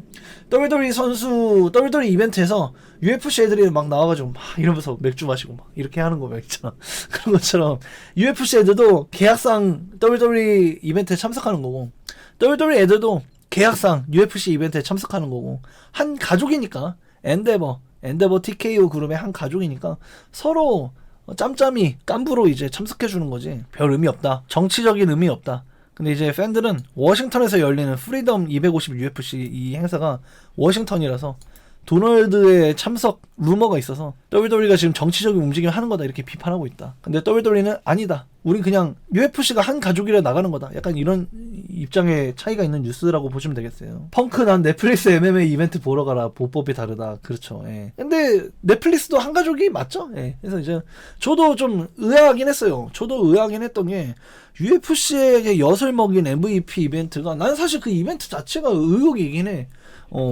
WWE 선수, WWE 이벤트에서 UFC 애들이 막 나와가지고 막 이러면서 맥주 마시고 막 이렇게 하는 거 있잖아. 그런 것처럼 UFC 애들도 계약상 WWE 이벤트에 참석하는 거고 WWE 애들도 계약상 UFC 이벤트에 참석하는 거고 한 가족이니까 엔데버 TKO 그룹의 한 가족이니까 서로 짬짬이 깐부로 이제 참석해주는 거지. 별 의미 없다. 정치적인 의미 없다. 근데 이제 팬들은 워싱턴에서 열리는 프리덤 250 UFC 이 행사가 워싱턴이라서 도널드의 참석 루머가 있어서 WWE가 지금 정치적인 움직임을 하는 거다 이렇게 비판하고 있다. 근데 WWE는 아니다. 우린 그냥 UFC가 한 가족이라 나가는 거다. 약간 이런 입장의 차이가 있는 뉴스라고 보시면 되겠어요. 펑크 난 넷플릭스 MMA 이벤트 보러 가라. 보법이 다르다. 그렇죠. 예. 근데 넷플릭스도 한 가족이 맞죠? 예. 그래서 이제 저도 좀 의아하긴 했어요. 저도 의아하긴 했던 게 UFC에게 엿을 먹인 MVP 이벤트가 난 사실 그 이벤트 자체가 의혹이긴 해.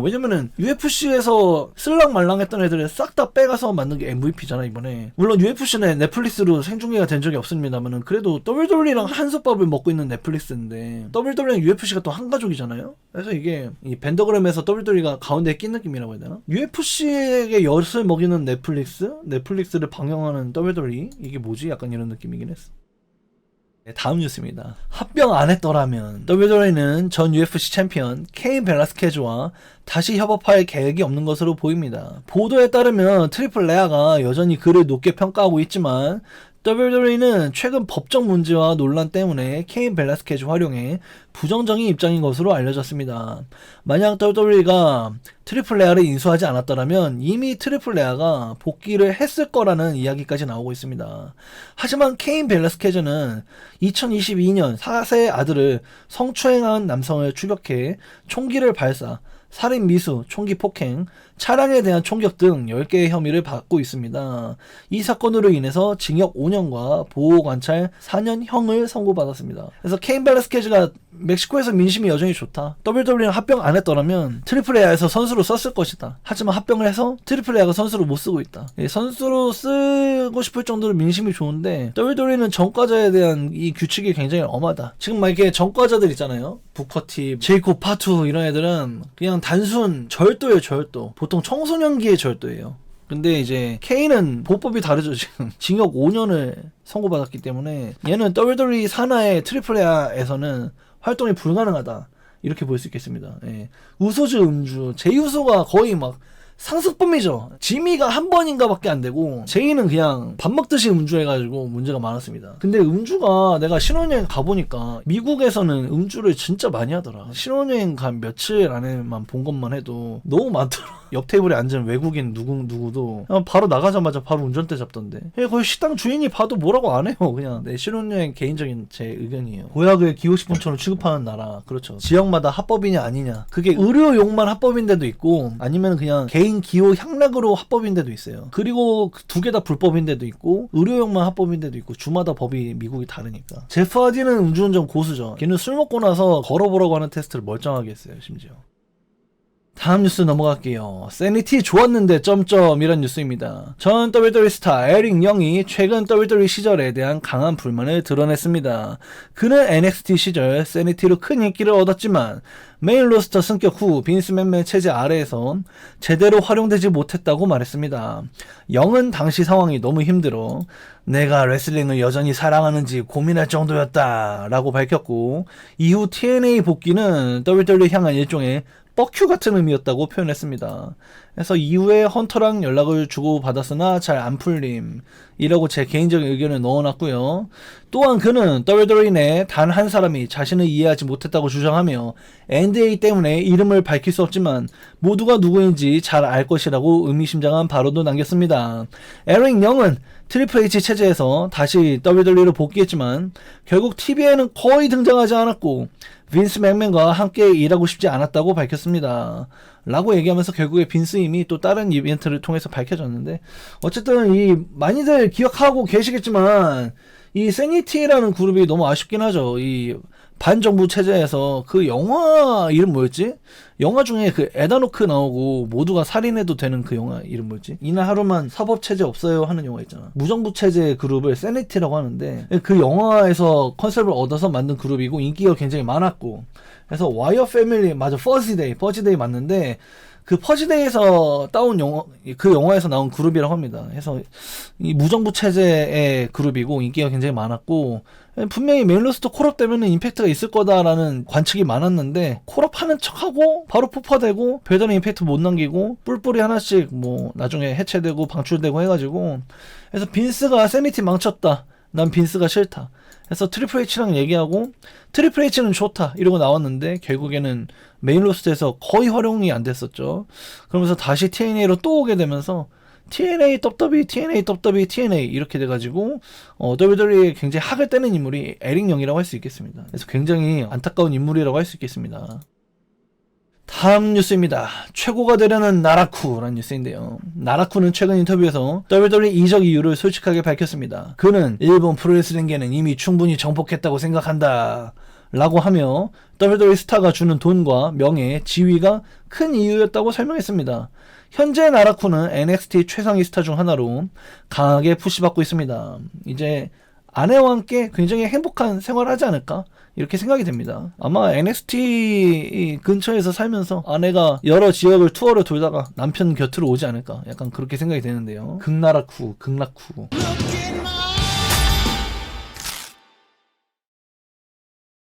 왜냐면은 UFC에서 쓸랑말랑 했던 애들을 싹 다 빼가서 만든 게 MVP잖아 이번에. 물론 UFC는 넷플릭스로 생중계가 된 적이 없습니다만은 그래도 WWE랑 한솥밥을 먹고 있는 넷플릭스인데 WWE랑 UFC가 또 한 가족이잖아요. 그래서 이게 이 벤더그램에서 WWE가 가운데에 낀 느낌이라고 해야 되나? UFC에게 엿을 먹이는 넷플릭스를 방영하는 WWE 이게 뭐지? 약간 이런 느낌이긴 했어. 네, 다음 뉴스입니다. 합병 안 했더라면 WWE는 전 UFC 챔피언 케인 벨라스케즈와 다시 협업할 계획이 없는 것으로 보입니다. 보도에 따르면 트리플 레아가 여전히 그를 높게 평가하고 있지만 WWE는 최근 법적 문제와 논란 때문에 케인 벨라스케즈 활용에 부정적인 입장인 것으로 알려졌습니다. 만약 WWE가 트리플 레아를 인수하지 않았더라면 이미 트리플 레아가 복귀를 했을 거라는 이야기까지 나오고 있습니다. 하지만 케인 벨라스케즈는 2022년 4세 아들을 성추행한 남성을 추격해 총기를 발사, 살인 미수, 총기 폭행, 차량에 대한 총격 등 10개의 혐의를 받고 있습니다. 이 사건으로 인해서 징역 5년과 보호관찰 4년형을 선고받았습니다. 그래서 케인 벨라스케즈가 멕시코에서 민심이 여전히 좋다. WWE랑 합병 안 했더라면 트리플 A에서 선수로 썼을 것이다. 하지만 합병을 해서 트리플 A가 선수로 못 쓰고 있다. 선수로 쓰고 싶을 정도로 민심이 좋은데 WWE는 전과자에 대한 이 규칙이 굉장히 엄하다. 지금 막 이렇게 전과자들 있잖아요. 부커티, 제이콥 파투 이런 애들은 그냥 단순 절도예요, 절도. 보통 청소년기의 절도예요. 근데 이제 K는 보법이 다르죠. 지금 징역 5년을 선고받았기 때문에 얘는 WWE 산하의 트리플 A에서는 활동이 불가능하다 이렇게 볼 수 있겠습니다. 예. 우소주 음주 제이우소가 거의 막 상습범이죠. 지미가 한 번인가 밖에 안 되고 제이는 그냥 밥 먹듯이 음주해가지고 문제가 많았습니다. 근데 음주가 내가 신혼여행 가보니까 미국에서는 음주를 진짜 많이 하더라. 신혼여행 간 며칠 안에만 본 것만 해도 너무 많더라. 옆 테이블에 앉은 외국인 누구도 그냥 바로 나가자마자 바로 운전대 잡던데. 거의 식당 주인이 봐도 뭐라고 안 해요. 그냥 내 신혼여행 개인적인 제 의견이에요. 보약을 기호식품처럼 취급하는 나라. 그렇죠. 지역마다 합법이냐 아니냐. 그게 의료용만 합법인 데도 있고 아니면 그냥 개인 기호 향락으로 합법인 데도 있어요. 그리고 두 개 다 불법인 데도 있고 의료용만 합법인 데도 있고 주마다 법이 미국이 다르니까. 제프 하디는 음주운전 고수죠. 걔는 술 먹고 나서 걸어보라고 하는 테스트를 멀쩡하게 했어요. 심지어. 다음 뉴스 넘어갈게요. 세니티 좋았는데 점점이란 뉴스입니다. 전 WWE 스타 에릭 영이 최근 WWE 시절에 대한 강한 불만을 드러냈습니다. 그는 NXT 시절 세니티로 큰 인기를 얻었지만 메인 로스터 승격 후 빈스 맥맨 체제 아래에서 제대로 활용되지 못했다고 말했습니다. 영은 당시 상황이 너무 힘들어 내가 레슬링을 여전히 사랑하는지 고민할 정도였다 라고 밝혔고 이후 TNA 복귀는 WWE 향한 일종의 뻑큐 같은 의미였다고 표현했습니다. 그래서 이후에 헌터랑 연락을 주고 받았으나 잘 안 풀림 이라고 제 개인적인 의견을 넣어놨고요. 또한 그는 WWE 내 단 한 사람이 자신을 이해하지 못했다고 주장하며 NDA 때문에 이름을 밝힐 수 없지만 모두가 누구인지 잘 알 것이라고 의미심장한 발언도 남겼습니다. 에릭 영은 트리플 H 체제에서 다시 WWE로 복귀했지만 결국 TV에는 거의 등장하지 않았고 빈스 맥맨과 함께 일하고 싶지 않았다고 밝혔습니다. 라고 얘기하면서 결국에 빈스 임이 또 다른 이벤트를 통해서 밝혀졌는데 어쨌든 이 많이들 기억하고 계시겠지만 이 세니티라는 그룹이 너무 아쉽긴 하죠. 이 반정부 체제에서 그 영화 이름 뭐였지? 영화 중에 그 에다노크 나오고 모두가 살인해도 되는 그 영화 이름 뭐였지? 이날 하루만 사법 체제 없어요 하는 영화 있잖아. 무정부 체제 그룹을 세니티라고 하는데 그 영화에서 컨셉을 얻어서 만든 그룹이고 인기가 굉장히 많았고 그래서 와이어 패밀리 맞아 퍼지데이 맞는데 그 퍼지데이에서 따온 그 영화에서 나온 그룹이라고 합니다. 그래서 이 무정부 체제의 그룹이고 인기가 굉장히 많았고 분명히 메인 로스터 콜업 되면은 임팩트가 있을 거다라는 관측이 많았는데 콜업하는 척하고 바로 폭파되고 별다른 임팩트 못 남기고 뿔뿔이 하나씩 뭐 나중에 해체되고 방출되고 해가지고 그래서 빈스가 세니티 망쳤다. 난 빈스가 싫다. 그래서 트리플 H랑 얘기하고 트리플 H는 좋다 이러고 나왔는데 결국에는 메인 로스트에서 거의 활용이 안 됐었죠. 그러면서 다시 TNA로 또 오게 되면서 TNA 이렇게 돼가지고 WWE에 굉장히 학을 떼는 인물이 에릭 영이라고 할 수 있겠습니다. 그래서 굉장히 안타까운 인물이라고 할 수 있겠습니다. 다음 뉴스입니다. 최고가 되려는 나라쿠라는 뉴스인데요. 나라쿠는 최근 인터뷰에서 WWE 이적 이유를 솔직하게 밝혔습니다. 그는 일본 프로레슬링계는 이미 충분히 정복했다고 생각한다 라고 하며 WWE 스타가 주는 돈과 명예, 지위가 큰 이유였다고 설명했습니다. 현재 나라쿠는 NXT 최상위 스타 중 하나로 강하게 푸시받고 있습니다. 이제 아내와 함께 굉장히 행복한 생활을 하지 않을까? 이렇게 생각이 됩니다. 아마 NXT 근처에서 살면서 아내가 여러 지역을 투어를 돌다가 남편 곁으로 오지 않을까? 약간 그렇게 생각이 되는데요. 극나라쿠.